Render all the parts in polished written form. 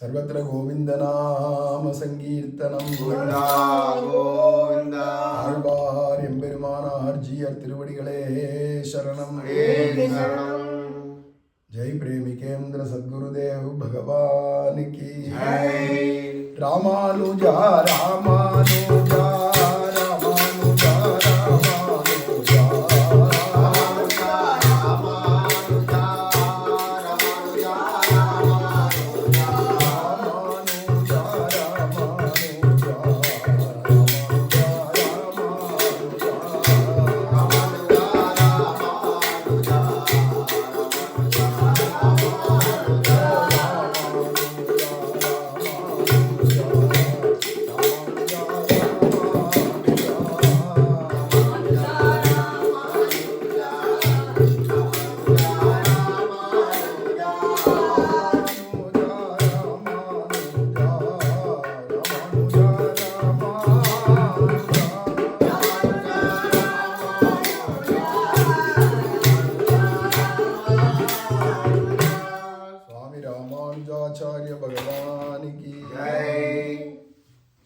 सर्वत्र गोविंदनाम संकीर्तனம் ஆழ்வார் எம்பெருமானார் ஜீயர் திருவடிகளே சரணம். ஜெய் பிரேமிகேந்திர சத்குருதேவ் பகவான் கி ராமானுஜா ராமானுஜா ராமானுஜா ராமானுஜா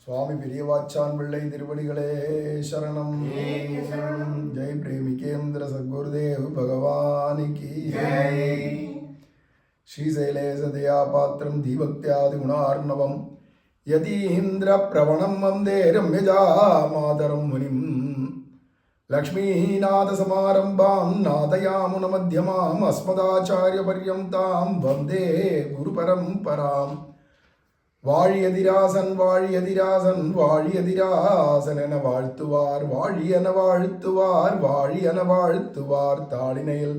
சுவாமி பெரியவாச்சான் பிள்ளை திருவடிகளே சரணம். ஜெய் பிரேமிகேந்திர சத்குருதேவ் பகவான் கி ஸ்ரீசைலேசதயா பாத்திரம் தீபக்தியாதி குணார்ணவம் யதீந்திர பிரவணம் வந்தே ரம்யஜா மாதரம் முனிம் லக்ஷ்மீநாத சமாரம்பாம் நாதயாமுன மத்தியமாம் அஸ்மதாச்சாரிய பர்யந்தாம் வந்தே குரு பரம்பராம். வாழியதிராசன் வாழியதிராசன் வாழியதிராசன் என வாழ்த்துவார் வாழியன வாழ்த்துவார் வாழியன வாழ்த்துவார் தாளினையில்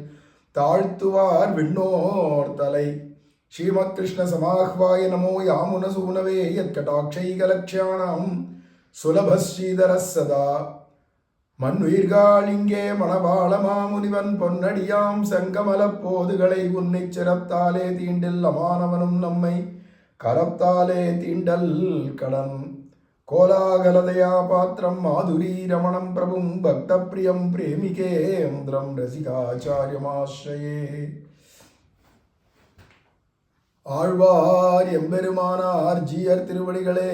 தாழ்த்துவார் விண்ணோர் தலை. ஸ்ரீமத் கிருஷ்ண சமாஹ்வாய நமோ யாமுன சூனவே யத்கடாட்சைகலக்ஷ்யாணம் சுலபஸ்ரீதர சதா. மண்ணுயிர்காளிங்கே மணவாள மாமுனிவன் பொன்னடியாம் சங்கமலப் போதுகளை உன்னைச் சிரத்தாலே தீண்டில் அமானவனும் நம்மை கரத்தாலே தீண்டல் கடன். கோலாகலதயா பாத்திரம் மாதுரி ரமணம் பிரபும் பக்த பிரியம் பிரேமிகேந்திரம் ரசிகாச்சாரியமாஸ்ரயே. ஆழ்வார் எம்பெருமானார் ஜீயர் திருவடிகளே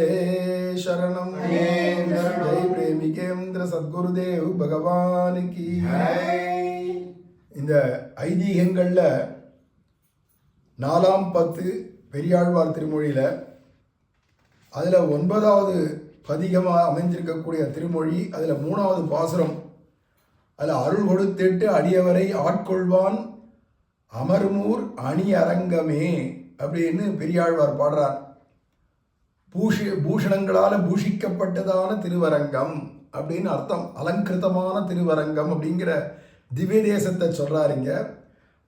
சரணம். ஜெய் பிரேமிகேந்திர சத்குருதேவ் பகவான் கி. இந்த ஐதீகங்கள்ல 4ஆம் 10 பெரியாழ்வார் திருமொழியில் அதில் 9வது பதிகமாக அமைஞ்சிருக்கக்கூடிய திருமொழி, அதில் 3வது பாசுரம். அதில் அருள் கொடுத்திட்டு அடியவரை ஆட்கொள்வான் அமர்மூர் அணி அரங்கமே அப்படின்னு பெரியாழ்வார் பாடுறார். பூஷணங்களால் பூஷிக்கப்பட்டதான திருவரங்கம் அப்படின்னு அர்த்தம். அலங்கிருத்தமான திருவரங்கம் அப்படிங்கிற திவ்ய தேசத்தை சொல்கிறாருங்க.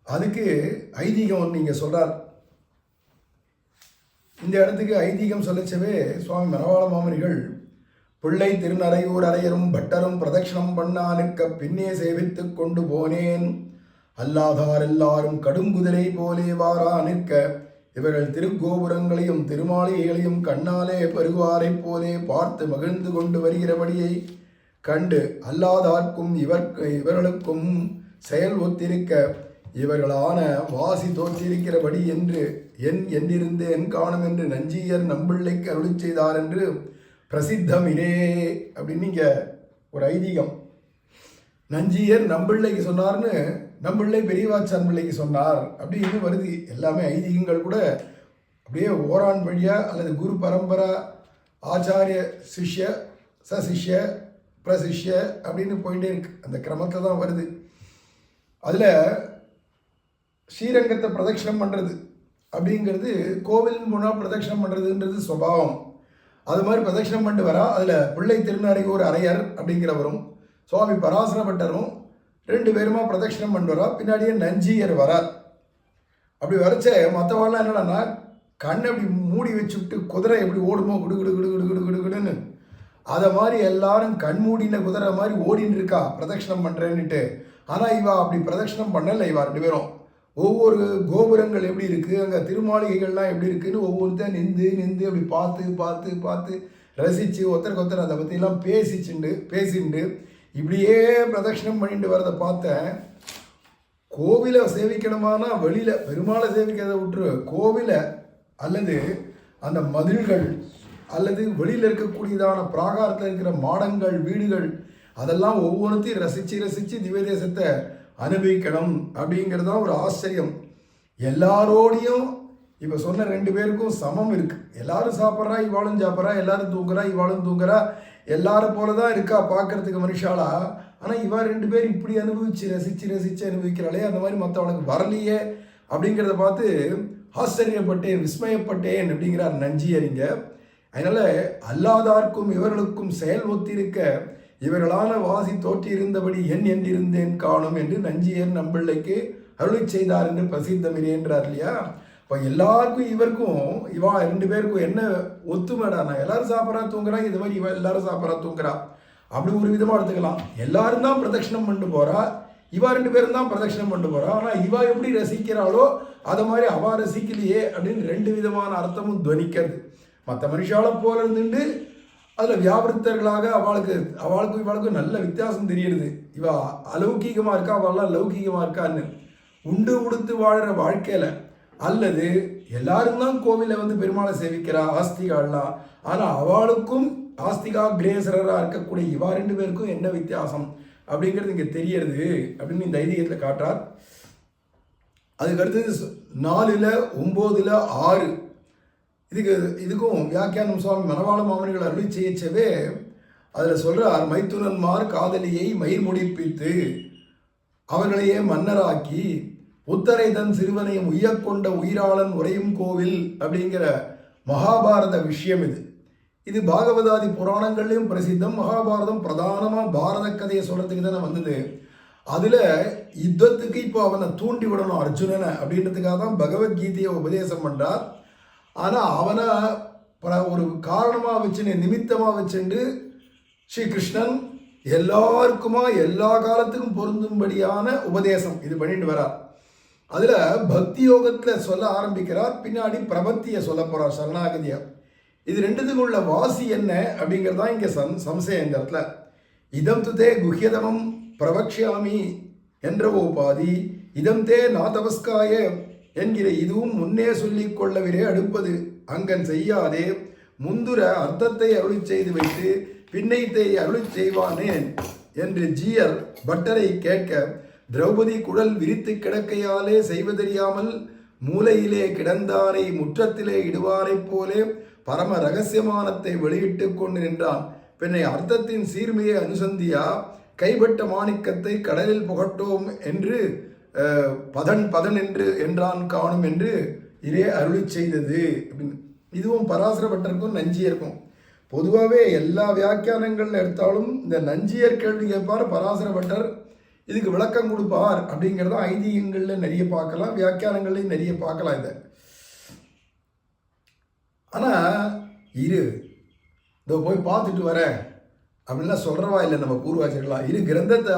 அதுக்கு ஐதீகம் நீங்கள் சொல்கிறார். இந்த இடத்துக்கு ஐதீகம் சொல்லச்சவே சுவாமி மணவாள மாமனிகள் பிள்ளை திருநறையூர் அரையரும் பட்டரும் பிரதட்சணம் பண்ணானுக்க பின்னே சேவித்து கொண்டு போனேன். அல்லாதார் எல்லாரும் கடுங்குதிரை போலே வாரா நிற்க இவர்கள் திருக்கோபுரங்களையும் திருமாளிகைகளையும் கண்ணாலே பருவாரைப் போலே பார்த்து மகிழ்ந்து கொண்டு வருகிறபடியை கண்டு அல்லாதார்க்கும் இவர்களுக்கும் செயல் ஒத்திருக்க இவர்களான வாசி தோற்றிருக்கிறபடி என்று என்றிருந்தேன் காணும் என்று நஞ்சியர் நம்பிள்ளைக்கு அருளி செய்தார் என்று பிரசித்தமிரே அப்படின்னு இங்கே ஒரு ஐதீகம். நஞ்சியர் நம்பிள்ளைக்கு சொன்னார்னு நம்பிள்ளை பெரியவாச்சான் பிள்ளைக்கு சொன்னார் அப்படின்னு வருது. எல்லாமே ஐதீகங்கள் கூட அப்படியே ஓரான் வழியா அல்லது குரு பரம்பரா ஆச்சாரிய சிஷ்ய சசிஷ்ய பிரசிஷ்ய அப்படின்னு போயிட்டே இருக்கு. அந்த கிரமத்தை தான் வருது. அதில் ஸ்ரீரங்கத்தை பிரதட்சணம் பண்ணுறது அப்படிங்கிறது கோவில் மூணாக பிரதட்சணம் பண்ணுறதுன்றது சுபாவம். அது மாதிரி பிரதட்சணம் பண்ணிட்டு வரா. அதில் பிள்ளை திருநறையூர் அரையர் அப்படிங்கிறவரும் சுவாமி பராசர பட்டரும் 2 பேருமா பிரதட்சணம் பண்ணிட்டு வரா. பின்னாடியே நஞ்சியர் வரார். அப்படி வரைச்ச மற்றவாள்லாம் என்னடான்னா கண்ணை அப்படி மூடி வச்சுவிட்டு குதிரை எப்படி ஓடுமோ குடு குடு குடு குடு குடு குடுன்னு அதை மாதிரி எல்லாரும் கண் மூடின குதிரை மாதிரி ஓடின்னு இருக்கா பிரதட்சணம் பண்ணுறேன்னுட்டு. ஆனால் இவா அப்படி பிரதட்சணம் பண்ணலை. இவா 2 பேரும் ஒவ்வொரு கோபுரங்கள் எப்படி இருக்குது, அங்கே திருமாளிகைகள்லாம் எப்படி இருக்குதுன்னு ஒவ்வொருத்தர் நின்று அப்படி பார்த்து ரசித்து ஒருத்தருக்கு அதை பற்றிலாம் பேசிண்டு இப்படியே பிரதட்சணம் பண்ணிட்டு வரதை பார்த்தேன். கோவிலை சேவிக்கணுமானா வெளியில் பெருமாளை சேவிக்கிறத விட்டுரு, கோவிலை அல்லது அந்த மதில்கள் அல்லது வெளியில் இருக்கக்கூடியதான பிராகாரத்தில் இருக்கிற மாடங்கள், வீடுகள், அதெல்லாம் ஒவ்வொன்றுத்தையும் ரசித்து ரசித்து திவ்ய தேசத்தை அனுபவிக்கணும் அப்படிங்கிறது தான் ஒரு ஆச்சரியம். எல்லாரோடையும் இப்போ சொன்ன 2 பேருக்கும் சமம் இருக்குது. எல்லாரும் சாப்பிட்றா, இவாளும் சாப்பிட்றா, எல்லாரும் தூங்குறா, இவாளும் தூங்குறா, எல்லாரும் போல தான் இருக்கா பார்க்கறதுக்கு மனுஷாலா. ஆனால் இவா 2 பேர் இப்படி அனுபவித்து ரசித்து ரசித்து அனுபவிக்கிறாளே, அந்த மாதிரி மற்றவளுக்கு வரலையே அப்படிங்கிறத பார்த்து ஆச்சரியப்பட்டேன், விஸ்மயப்பட்டேன் அப்படிங்கிறார் நஞ்சியறிங்க. அதனால் அல்லாதார்க்கும் இவர்களுக்கும் செயல் ஒத்திருக்க இவர்களான வாசி தோற்றியிருந்தபடி என் என்றிருந்தேன் காணும் என்று நஞ்சியர் நம்பிள்ளைக்கு அருளை செய்தார் என்று பிரசித்தமிரேன்றார் இல்லையா. இப்போ எல்லாருக்கும் இவருக்கும் இவா 2 பேருக்கும் என்ன ஒத்துமைடா, நான் எல்லாரும் சாப்பிட்றா தூங்குறா, இது மாதிரி இவ எல்லாரும் சாப்பிட்றா தூங்குறா அப்படி ஒரு விதமாக எடுத்துக்கலாம். எல்லாரும் தான் பிரதட்சிணம் பண்ணிட்டு போகிறா, இவா 2 பேரும் தான் பிரதட்சிணம் பண்ணிட்டு போகிறா. ஆனால் இவா எப்படி ரசிக்கிறாளோ அதை மாதிரி அவா ரசிக்கலையே அப்படின்னு 2 விதமான அர்த்தமும் துவனிக்கிறது. மற்ற மனுஷால போல இருந்துட்டு அதில் வியாபிருத்தர்களாக அவளுக்கும் இவளுக்கும் நல்ல வித்தியாசம் தெரியுது. இவா அலௌகீகமாக இருக்கா, அவள்லாம் லௌகீகமாக இருக்கான்னு. உண்டு உடுத்து வாழ்கிற வாழ்க்கையில் அல்லது எல்லாரும் தான் கோவிலில் வந்து பெருமாளை சேவிக்கிறா ஆஸ்திகாலாம். ஆனால் அவளுக்கும் ஆஸ்திகா கிரேசராக இருக்கக்கூடிய இவா 2 பேருக்கும் என்ன வித்தியாசம் அப்படிங்கிறது இங்கே தெரியறது அப்படின்னு இந்த ஐதீகத்தில் காட்டுறார். அதுக்கடுத்தது 4ல் 9ல் 6 இதுக்கும் வியாக்கியானம் சுவாமி மணவாள மாமனிகள் அருளி செய்யச்சவே அதில் சொல்கிறார், மைத்துனன்மார் காதலியை மயிர் முடிப்பித்து அவர்களையே மன்னராக்கி உத்தரை தன் சிறுவனையும் உய்யக்கொண்ட உயிராளன் உரையும் கோவில் அப்படிங்கிற மகாபாரத விஷயம் இது பாகவதாதி புராணங்கள்லையும் பிரசித்தம். மகாபாரதம் பிரதானமாக பாரத கதையை சொல்கிறதுக்கு தானே வந்தது. அதில் யுத்தத்துக்கு இப்போ அவனை தூண்டி விடணும் அர்ஜுனனை அப்படின்றதுக்காக தான் பகவத்கீதையை உபதேசம் பண்ணுறார். ஆனால் அவனை ஒரு காரணமாக வச்சுன்னு நிமித்தமாக வச்சுண்டு ஸ்ரீகிருஷ்ணன் எல்லாருக்குமா எல்லா காலத்துக்கும் பொருந்தும்படியான உபதேசம் இது பண்ணிட்டு வரார். அதில் பக்தி யோகத்தில் சொல்ல ஆரம்பிக்கிறார், பின்னாடி பிரபத்தியை சொல்ல போகிறார், சரணாகதியா. இது 2த்துக்கும் உள்ள வாசி என்ன அப்படிங்கிறது தான் இங்கே சம்சயம். இந்த இடத்துல இதம் துதே குஹ்யதமம் பிரபக்ஷாமி என்ற உபாதி இதம் தே நாதவஸ்காய என்கிற இதுவும் முன்னே சொல்லிக் கொள்ளவிரே அடுப்பது அங்கன் செய்யாதே முந்துர அர்த்தத்தை அருளி செய்து வைத்து பின்னைத்தை அருளி செய்வானேன் என்று ஜீயர் பட்டரை கேட்க, திரௌபதி குழல் விரித்து கிடக்கையாலே செய்வதறியாமல் மூலையிலே கிடந்தாரை முற்றத்திலே இடுவாரைப் போலே பரம ரகசியமானத்தை வெளியிட்டு கொண்டு நின்றான். பின்னை அர்த்தத்தின் சீர்மையை அனுசந்தியா கைப்பட்ட மாணிக்கத்தை கடலில் புகட்டோம் என்று பதன் என்றான் காணும் என்று இதே அருளி செய்தது அப்படின்னு. இதுவும் பராசர பட்டருக்கும் நஞ்சியருக்கும் பொதுவாகவே எல்லா வியாக்கியானங்கள் எடுத்தாலும் இந்த நஞ்சியர் கேள்வி கேட்பார், பராசர பட்டர் இதுக்கு விளக்கம் கொடுப்பார் அப்படிங்கிறத ஐதீகங்களில் நிறைய பார்க்கலாம், வியாக்கியானங்கள்லையும் நிறைய பார்க்கலாம் இதை. ஆனால் இதோ போய் பார்த்துட்டு வரேன் அப்படின்லாம் சொல்கிறவா இல்லை நம்ம பூர்வாச்சாரியர்களாம். கிரந்தத்தை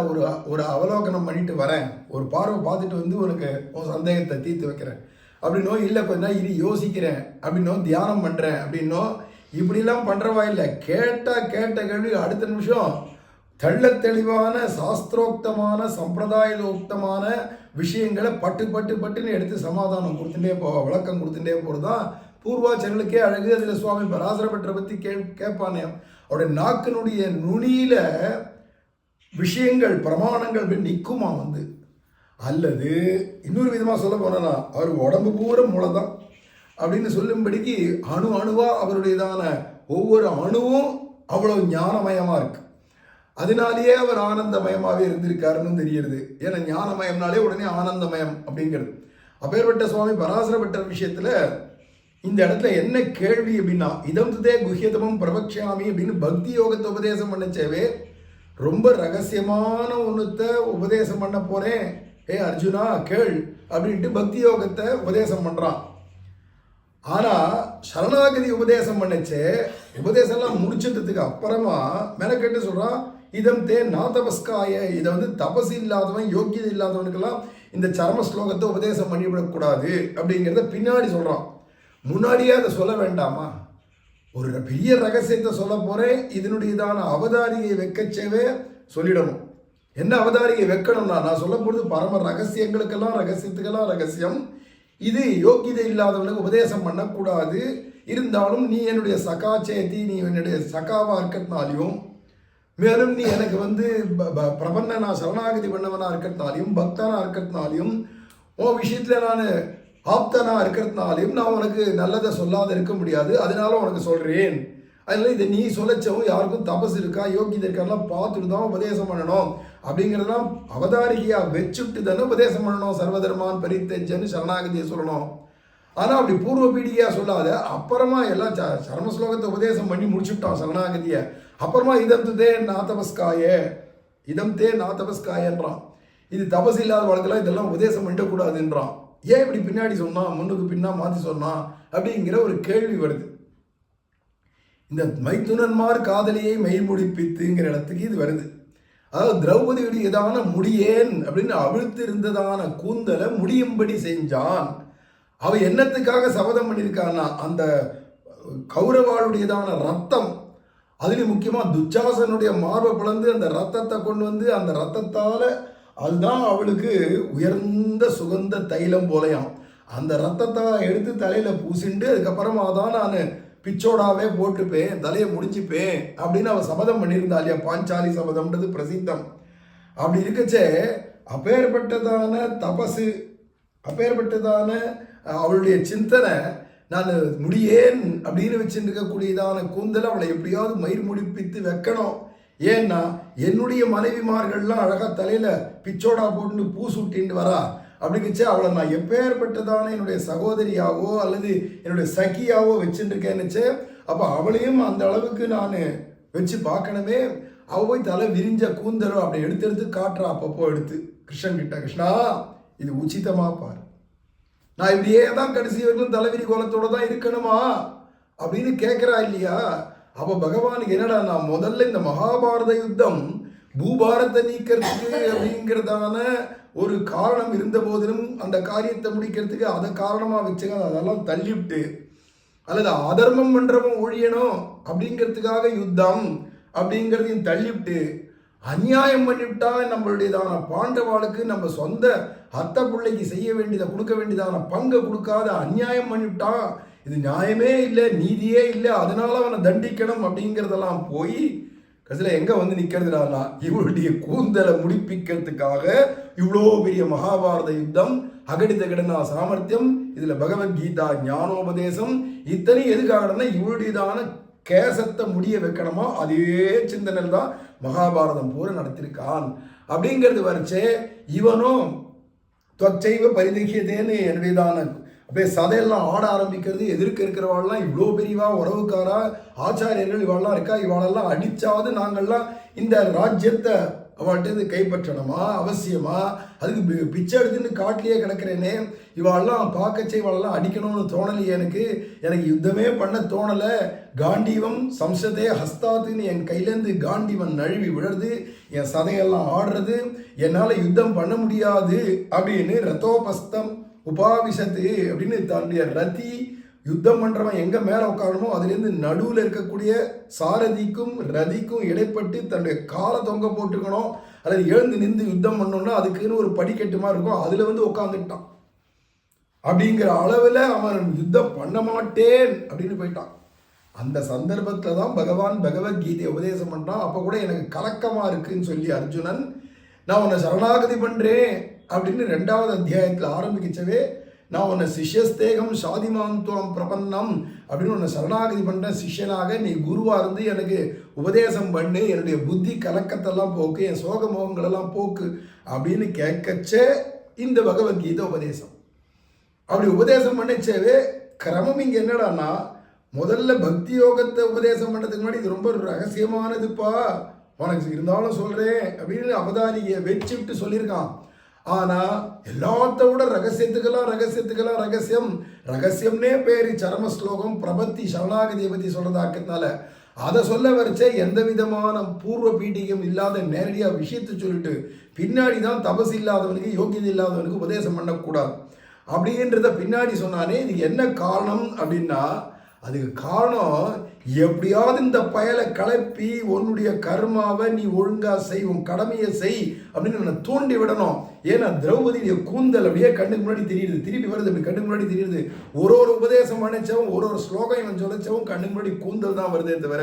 ஒரு அவலோகனம் பண்ணிட்டு வரேன், ஒரு பார்வை பார்த்துட்டு வந்து உனக்கு உன் சந்தேகத்தை தீர்த்து வைக்கிறேன் அப்படின்னோ, இல்லை கொஞ்ச நாள் யோசிக்கிறேன் அப்படின்னோ, தியானம் பண்ணுறேன் அப்படின்னோ, இப்படிலாம் பண்ணுறவா இல்லை. கேட்ட கேள்வி அடுத்த நிமிஷம் தெள்ள தெளிவான சாஸ்திரோக்தமான சம்பிரதாயோக்தமான விஷயங்களை பட்டுன்னு எடுத்து சமாதானம் கொடுத்துட்டே விளக்கம் கொடுத்துட்டே போகிறது தான் பூர்வாச்சாரியர்களுக்கே அழகு. அதில் சுவாமி பராசர பட்டரை பற்றி கேட்பானே, அவருடைய நாக்கினுடைய நுனியில விஷயங்கள் பிரமாணங்கள் நிற்குமா வந்து. அல்லது இன்னொரு விதமாக சொல்ல போனா அவர் உடம்பு பூரா மூளை தான் அப்படின்னு சொல்லும்படிக்கு அணுவாக அவருடையதான ஒவ்வொரு அணுவும் அவ்வளோ ஞானமயமாக இருக்கு. அதனாலேயே அவர் ஆனந்தமயமாகவே இருந்திருக்காருன்னு தெரியுது. ஏன்னா ஞானமயம்னாலே உடனே ஆனந்தமயம் அப்படிங்கிறது. அப்பேற்பட்ட சுவாமி பராசர பட்டர் விஷயத்தில் இந்த இடத்துல என்ன கேள்வி அப்படின்னா, இதம் துதே குஹ்யதமம் பிரபக்ஷாமி அப்படின்னு பக்தி யோகத்தை உபதேசம் பண்ணச்சேவே ரொம்ப ரகசியமான ஒன்றுத்தை உபதேசம் பண்ண போகிறேன், அர்ஜுனா கேள் அப்படின்ட்டு பக்தி யோகத்தை உபதேசம் பண்ணுறான். ஆனால் சரணாகதி உபதேசம் பண்ணச்சே உபதேசம்லாம் முடிச்சிட்டதுக்கு அப்புறமா மெனக்கெட்டு சொல்கிறான், இதம் தே நாதபஸ்காய, இதை வந்து தபசு இல்லாதவன் யோக்கியதை இல்லாதவனுக்கெல்லாம் இந்த சரம ஸ்லோகத்தை உபதேசம் பண்ணிவிடக்கூடாது அப்படிங்கிறத பின்னாடி சொல்கிறான். முன்னாடியே அதை சொல்ல வேண்டாமா? ஒரு பெரிய ரகசியத்தை சொல்ல போகிறேன், இதனுடையதான அவதாரியை வைக்கச்சேவே சொல்லிடணும். என்ன அவதாரியை வைக்கணும்னா, நான் சொல்ல போகிறது பரம ரகசியங்களுக்கெல்லாம் ரகசியத்துக்கெல்லாம் ரகசியம். இது யோக்கியதை இல்லாதவனுக்கு உபதேசம் பண்ணக்கூடாது. இருந்தாலும் நீ என்னுடைய சகா சேத்தி, நீ என்னுடைய சகாவா இருக்கிறதுனாலையும், மேலும் நீ எனக்கு பிரபன்னனா சரணாகதி பண்ணவனா இருக்கிறதுனாலையும், பக்தனா இருக்கிறதுனாலையும், உன் விஷயத்துல நான் ஆப்தனா இருக்கிறதுனாலையும் நான் உனக்கு நல்லதை சொல்லாத இருக்க முடியாது. அதனால உனக்கு சொல்றேன். அதில் இதை நீ சொல்லச்சவும் யாருக்கும் தபஸ் இருக்கா யோகியதை இருக்காலாம் பார்த்துட்டு தான் உபதேசம் பண்ணணும். அப்படிங்கிறதெல்லாம் அவதாரிகையா வச்சுட்டு தானே உபதேசம் பண்ணணும். சர்வதர்மான் பரித்தேஜன்னு சரணாகதியை சொல்லணும். ஆனால் அப்படி பூர்வ பீடிகையாக சொல்லாத. அப்புறமா எல்லாம் சரம ஸ்லோகத்தை உபதேசம் பண்ணி முடிச்சுட்டான் சரணாகதியை. அப்புறமா இதம் தே நாதபஸ்காயன்றான். இது தபஸ் இல்லாத வாழ்க்கைலாம் இதெல்லாம் உபதேசம் பண்ணக்கூடாதுன்றான். ஏன் இப்படி பின்னாடி சொன்னான், முன்னுக்கு பின்னா மாற்றி சொன்னான் அப்படிங்கிற ஒரு கேள்வி வருது. இந்த மைத்துனன்மார் காதலியை மெய்முடிப்பித்துங்கிற இடத்துக்கு இது வருது. அதாவது திரௌபதியுடையதான முடியேன் அப்படின்னு அவிழ்த்து இருந்ததான கூந்தலை முடியும்படி செஞ்சான். அவ என்னத்துக்காக சபதம் பண்ணியிருக்கான்னா, அந்த கௌரவாளுடையதான ரத்தம், அதுலேயும் முக்கியமாக துச்சாசனுடைய மார்பை பிளந்து அந்த ரத்தத்தை கொண்டு வந்து அந்த ரத்தத்தால் அதுதான் அவளுக்கு உயர்ந்த சுகந்த தைலம் போலையாம். அந்த ரத்தத்தை எடுத்து தலையில் பூசிண்டு அதுக்கப்புறமா தான் நான் பிச்சோடாவே போட்டுப்பேன், தலையை முடிச்சுப்பேன் அப்படின்னு அவள் சபதம் பண்ணியிருந்தா இல்லையா. பாஞ்சாலி சபதம்ன்றது பிரசித்தம். அப்படி இருக்கச்சே அப்பேற்பட்டதான தபசு, அப்பேற்பட்டதான அவளுடைய சிந்தனை, நான் முடியேன் அப்படின்னு வச்சுட்டு இருக்கக்கூடியதான கூந்தலை அவளை எப்படியாவது மயிர் முடிப்பித்து வைக்கணும். ஏன்னா என்னுடைய மனைவிமார்கள்லாம் அழகாக தலையில் பிச்சோடா போட்டு பூ சுட்டின்னு வரா. அப்படிங்கச்சு அவளை நான் எப்பேற்பட்டதான என்னுடைய சகோதரியாவோ அல்லது என்னுடைய சகியாவோ வச்சுருக்கேன்னுச்சு. அப்போ அவளையும் அந்த அளவுக்கு நான் வச்சு பார்க்கணுமே. அவள் போய் தலை விரிஞ்ச கூந்தலும் அப்படி எடுத்து காட்டுறா. அப்பப்போ எடுத்து கிருஷ்ணன் கிட்ட, கிருஷ்ணா இது உச்சிதமாக பாரு, நான் இப்படியே தான் கடைசி வரைக்கும் தலைவிரி கோலத்தோடு தான் இருக்கணுமா அப்படின்னு கேட்குறா இல்லையா. அப்போ பகவானுக்கு என்னடா, நான் முதல்ல இந்த மகாபாரத யுத்தம் பூபாரத்தை நீக்கிறதுக்கு அப்படிங்கிறதான ஒரு காரணம் இருந்த போதிலும் அந்த காரியத்தை முடிக்கிறதுக்கு அதை காரணமாக வச்சுக்க அதெல்லாம் தள்ளிவிட்டு, அல்லது அதர்மம் பண்றவன் ஒழியணும் அப்படிங்கிறதுக்காக யுத்தம் அப்படிங்கிறதையும் தள்ளிவிட்டு, அநியாயம் பண்ணிவிட்டா நம்மளுடையதான பாண்டவாளுக்கு நம்ம சொந்த அத்தை பிள்ளைக்கு செய்ய வேண்டியதை கொடுக்க வேண்டியதான பங்கை கொடுக்காத அநியாயம் பண்ணிவிட்டா, இது நியாயமே இல்லை, நீதியே இல்லை, அதனால அவனை தண்டிக்கணும் அப்படிங்கிறதெல்லாம் போய் கடைசியில் எங்கே வந்து நிற்கிறதுனா, இவளுடைய கூந்தலை முடிப்பிக்கிறதுக்காக இவ்வளோ பெரிய மகாபாரத யுத்தம், அகடித கடனா சாமர்த்தியம், இதில் பகவத்கீதா ஞானோபதேசம், இத்தனை எதுக்காகனா இவளுடையதான கேசத்தை முடிய வைக்கணுமா. அதே சிந்தனையில் தான் மகாபாரதம் பூரா நடத்திருக்கான் அப்படிங்கிறது வரைச்சே. இவனும் தொச்சைவ பரிதகியதேன்னு என்னுடையதான அப்படியே சதையெல்லாம் ஆட ஆரம்பிக்கிறது. எதிர்க்க இருக்கிறவாள்லாம் இவ்வளோ பெரியவா உறவுக்காரா ஆச்சாரியர்கள் இவாளெல்லாம் இருக்கா, இவாளெல்லாம் அடித்தாவது நாங்கள்லாம் இந்த ராஜ்யத்தை அவள்கிட்ட கைப்பற்றணுமா அவசியமா, அதுக்கு பிச்சை எடுத்துன்னு காட்டிலேயே கிடக்கிறேனே, இவாளெல்லாம் பார்க்கச்சே இவாளெல்லாம் அடிக்கணும்னு தோணலையே, எனக்கு யுத்தமே பண்ண தோணலை. காண்டீவம் சம்சதே ஹஸ்தாத்துன்னு என் கையிலேருந்து காண்டீவன் நழுவி விழுறது, என் சதையெல்லாம் ஆடுறது, என்னால் யுத்தம் பண்ண முடியாது அப்படின்னு ரத்தோபஸ்தம் உபாவிசத்து அப்படின்னு தன்னுடைய ரதி யுத்தம் பண்ணுறவன் எங்கே மேலே உட்காரணுமோ அதுலேருந்து நடுவில் இருக்கக்கூடிய சாரதிக்கும் ரதிக்கும் இடைப்பட்டு தன்னுடைய காலை தொங்க போட்டுக்கணும், அல்லது எழுந்து நின்று யுத்தம் பண்ணணும்னா அதுக்குன்னு ஒரு படிக்கட்டுமா இருக்கும், அதில் வந்து உட்காந்துட்டான். அப்படிங்கிற அளவில் அவன் யுத்தம் பண்ண மாட்டேன் அப்படின்னு போயிட்டான். அந்த சந்தர்ப்பத்தில் தான் பகவான் பகவத்கீதையை உபதேசம் பண்ணுறான். அப்போ கூட எனக்கு கலக்கமாக இருக்குன்னு சொல்லி அர்ஜுனன், நான் உன்னை சரணாகதி பண்ணுறேன் அப்படின்னு 2வது அத்தியாயத்தில் ஆரம்பிக்கச்சவே, நான் உன்னை சிஷ்யஸ்தேகம் சாதிமாந்துவம் பிரபன்னம் அப்படின்னு உன்னை சரணாகதி பண்ணுற சிஷ்யனாக நீ குருவாக இருந்து எனக்கு உபதேசம் பண்ணு, என்னுடைய புத்தி கலக்கத்தெல்லாம் போக்கு, என் சோகமோகங்களெல்லாம் போக்கு அப்படின்னு கேட்கச்சே இந்த பகவத்கீதை உபதேசம். அப்படி உபதேசம் பண்ணிச்சவே கிரமம் இங்கே என்னடான்னா, முதல்ல பக்தி யோகத்தை உபதேசம் பண்ணுறதுக்கு முன்னாடி இது ரொம்ப ரகசியமானதுப்பா, உனக்கு இருந்தாலும் சொல்கிறேன் அப்படின்னு அவதாரியை வச்சுட்டு சொல்லியிருக்கான். ஆனால் எல்லாத்த விட ரகசியத்துக்கெல்லாம் ரகசியம்னே பேர் சரம ஸ்லோகம் பிரபத்தி சரணாகதியை பற்றி சொல்கிறதாக்கிறதுனால அதை சொல்ல வரைச்சே எந்த விதமான பூர்வ பீடிகம் இல்லாத நேரடியாக விஷயத்தை சொல்லிட்டு பின்னாடி தான் தபஸ் இல்லாதவனுக்கு யோகியதை இல்லாதவனுக்கு உபதேசம் பண்ணக்கூடாது அப்படின்றத பின்னாடி சொன்னானே. இது என்ன காரணம் அப்படின்னா, அதுக்கு காரணம் எப்படியாவது இந்த பயலை கலப்பி உன்னுடைய கர்மாவை நீ ஒழுங்கா செய், உன் கடமையை செய் அப்படின்னு நான் தூண்டி விடணும். ஏன்னா திரௌபதியுடைய கூந்தல் அப்படியே கண்ணுக்கு முன்னாடி தெரியுது, திருப்பி வருது, அப்படி கண்ணுக்கு முன்னாடி தெரியுது. ஒரு உபதேசம் அணைச்சவும் ஒரு ஸ்லோகம் இவன் சொல்லிச்சவும் கண்ணுக்கு முன்னாடி கூந்தல் தான் வருதே தவிர,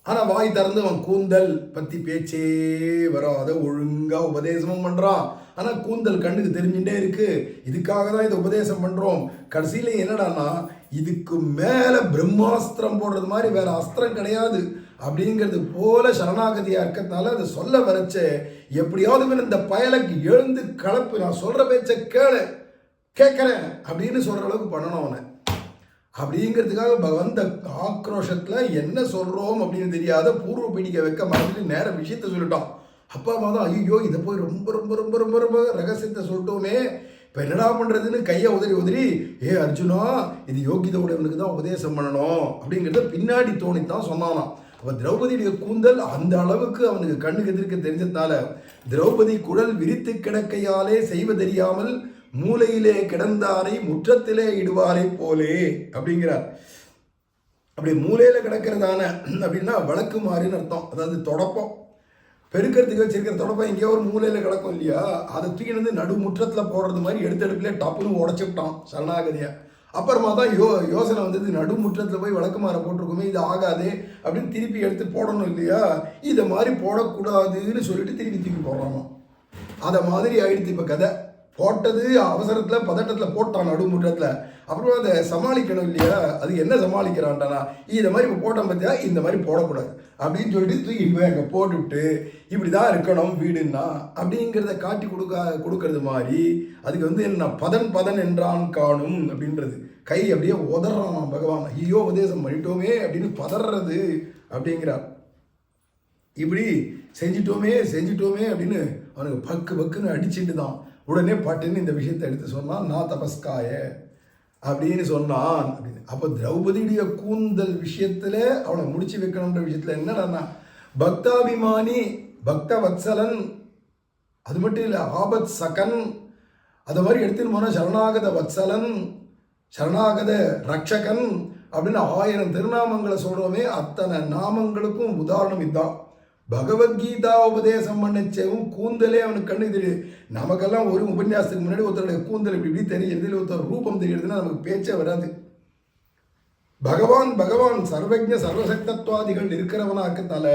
ஆனா வாய் திறந்து அவன் கூந்தல் பத்தி பேச்சே வராத ஒழுங்கா உபதேசமும் பண்றான். ஆனா கூந்தல் கண்ணுக்கு தெரிஞ்சுட்டே இருக்கு. இதுக்காக தான் இதை உபதேசம் பண்றோம். கடைசியில என்னடான்னா, இதுக்கு மேல பிரம்மாஸ்திரம் போடுறது மாதிரி வேற அஸ்திரம் கிடையாது அப்படிங்கிறது போல சரணாகதியா இருக்கிறதுனால அதை சொல்ல வரைச்ச எப்படியாவது இந்த பயலுக்கு எழுந்து கலப்பு, நான் சொல்ற பேச்ச கேட்கறேன் அப்படின்னு சொல்ற அளவுக்கு பண்ணணும் அவனை. அப்படிங்கிறதுக்காக வந்த ஆக்ரோஷத்தில் என்ன சொல்கிறோம் அப்படின்னு தெரியாத பூர்வ பீடிக்கை வைக்க மறந்துட்டு நேர விஷயத்த சொல்லிட்டோம். அப்பா அம்மா தான் ஐயோ இதை போய் ரொம்ப ரொம்ப ரொம்ப ரொம்ப ரொம்ப ரகசியத்தை சொல்லிட்டோமே, இப்போ என்னடா பண்ணுறதுன்னு கையை உதறி ஏ அர்ஜுனா, இது யோகித உடையவனுக்கு தான் உபதேசம் பண்ணணும் அப்படிங்கிறத பின்னாடி தோணித்தான் சொன்னானாம். அப்போ திரௌபதியுடைய கூந்தல் அந்த அளவுக்கு அவனுக்கு கண்ணுக்கு எதிர்க்க தெரிஞ்சதுனால திரௌபதி குழல் விரித்து கிடக்கையாலே செய்வதறியாமல் மூலையிலே கிடந்தாரை முற்றத்திலே இடுவாரை போலே அப்படிங்கிறார். அப்படி மூலையில கிடக்கிறதான அப்படின்னா வழக்கு மாறின்னு அர்த்தம். அதாவது தொடப்பம் பெருக்கிறதுக்கு வச்சிருக்கிற தொடப்பம் எங்கேயோ ஒரு மூலையில கிடக்கும் இல்லையா, அதை தூக்கினது நடு முற்றத்தில் போடுறது மாதிரி எடுத்தெடுப்புல டப்புன்னு உடச்சுட்டான் சரணாகதியா. அப்புறமா தான் யோசனை வந்தது, நடு முற்றத்தில் போய் வழக்கு மாற போட்டிருக்குமே, இது ஆகாதே அப்படின்னு திருப்பி எடுத்து போடணும் இல்லையா, இதை மாதிரி போடக்கூடாதுன்னு சொல்லிட்டு திருப்பி தூக்கி போடுறானோ. அதை மாதிரி ஆயிடுச்சு இப்போ கதை. போட்டது அவசரத்தில் பதட்டத்தில் போட்டான் நடுமுற்றத்தில். அப்புறம் அதை சமாளிக்கணும் இல்லையா, அது என்ன சமாளிக்கிறான்டானா, இதை மாதிரி இப்போ போட்டான் பார்த்தியா, இந்த மாதிரி போடக்கூடாது அப்படின்னு சொல்லிட்டு தூக்கி அங்கே போட்டுவிட்டு இப்படி தான் இருக்கணும் வீடுன்னா அப்படிங்கிறத காட்டி கொடுக்கறது மாதிரி. அதுக்கு என்ன பதன் என்றான் காணும் அப்படின்றது, கை அப்படியே உதறான் பகவான், ஐயோ உபதேசம் பண்ணிட்டோமே அப்படின்னு பதறது அப்படிங்கிறார். இப்படி செஞ்சிட்டோமே அப்படின்னு அவனுக்கு பக்குன்னு அடிச்சுட்டு தான் உடனே பாட்டுன்னு இந்த விஷயத்தை எடுத்து சொன்னான். நான் தபஸ்காய அப்படின்னு சொன்னான் அப்படின்னு. அப்போ திரௌபதியுடைய கூந்தல் விஷயத்துல அவளை முடிச்சு வைக்கணுன்ற விஷயத்துல என்னடா, பக்தாபிமானி பக்த வத்சலன், அது மட்டும் இல்லை ஆபத் சகன், அது மாதிரி எடுத்துன்னு போனா சரணாகத வத்சலன், சரணாகத ரக்ஷகன் அப்படின்னு 1000 திருநாமங்களை சொல்றோமே, அத்தனை நாமங்களுக்கும் உதாரணம் இதுதான். பகவத்கீதா உபதேசம் பண்ணச்சவும் கூந்தலே அவனுக்கு கண்ணு தெரியுது. நமக்கெல்லாம் ஒரு உபன்யாசத்துக்கு முன்னாடி ஒருத்தருடைய கூந்தல் இப்படி தெரியுது, இல்லை ஒருத்தர் ரூபம் தெரியுதுன்னா நமக்கு பேச்சே வராது. பகவான் சர்வஜ சர்வசக்தத்வாதிகள் இருக்கிறவனாக்கத்தால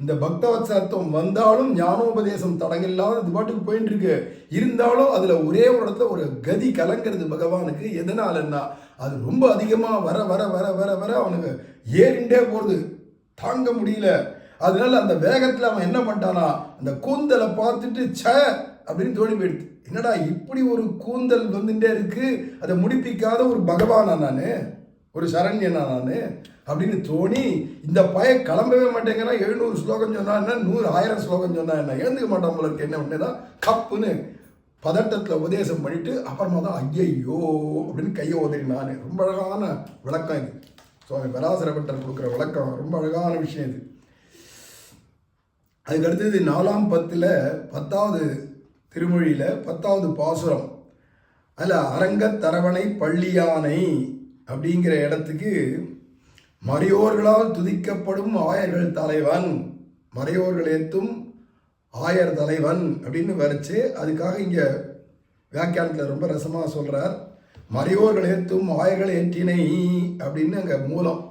இந்த பக்தவத்சத்துவம் வந்தாலும் ஞானோபதேசம் தடங்கில்லாத இது பாட்டுக்கு போயிட்டு இருக்கு. இருந்தாலும் அதுல ஒரே ஒரு இடத்துல ஒரு கதி கலங்கிறது பகவானுக்கு. எதனாலன்னா, அது ரொம்ப அதிகமா வர வர வர வர வர அவனுக்கு ஏறிண்டே போறது, தாங்க முடியல. அதனால அந்த வேகத்தில் அவன் என்ன பண்ணிட்டானா, அந்த கூந்தலை பார்த்துட்டு ச அப்படின்னு தோணி போயிடுது. என்னடா இப்படி ஒரு கூந்தல் வந்துட்டே இருக்கு, அதை முடிப்பிக்காத ஒரு பகவானா நான், ஒரு சரண்யனா நான் அப்படின்னு தோணி, இந்த கிளம்பவே மாட்டேங்கன்னா 700 ஸ்லோகம் சொன்னா என்ன, 100,000 ஸ்லோகம் சொன்னா என்ன, எழுந்துக்க மாட்டான் போல இருக்கு. என்ன பண்ணேதான் கப்புன்னு பதட்டத்தில் உபதேசம் பண்ணிட்டு அப்புறமா தான் ஐயையோ அப்படின்னு கையை உதறினான். ரொம்ப அழகான விளக்கம் இது. சுவாமி பராசரப்பட்டர் கொடுக்குற விளக்கம் ரொம்ப அழகான விஷயம் இது. அதுக்கு அடுத்தது 4ஆம் பத்தில் 10வது திருமொழியில் 10வது பாசுரம். அதில் அரங்கத்தரவணை பள்ளியானை அப்படிங்கிற இடத்துக்கு மறையோர்களால் துதிக்கப்படும் ஆயர்கள் தலைவன், மறையோர்கள் ஏத்தும் ஆயர் தலைவன் அப்படின்னு வரைச்சு, அதுக்காக இங்கே வியாக்கியானத்தில் ரொம்ப ரசமாக சொல்கிறார். மறையோர்கள் ஏத்தும் ஆயர்கள் ஏற்றினை அப்படின்னு அங்கே மூலம்.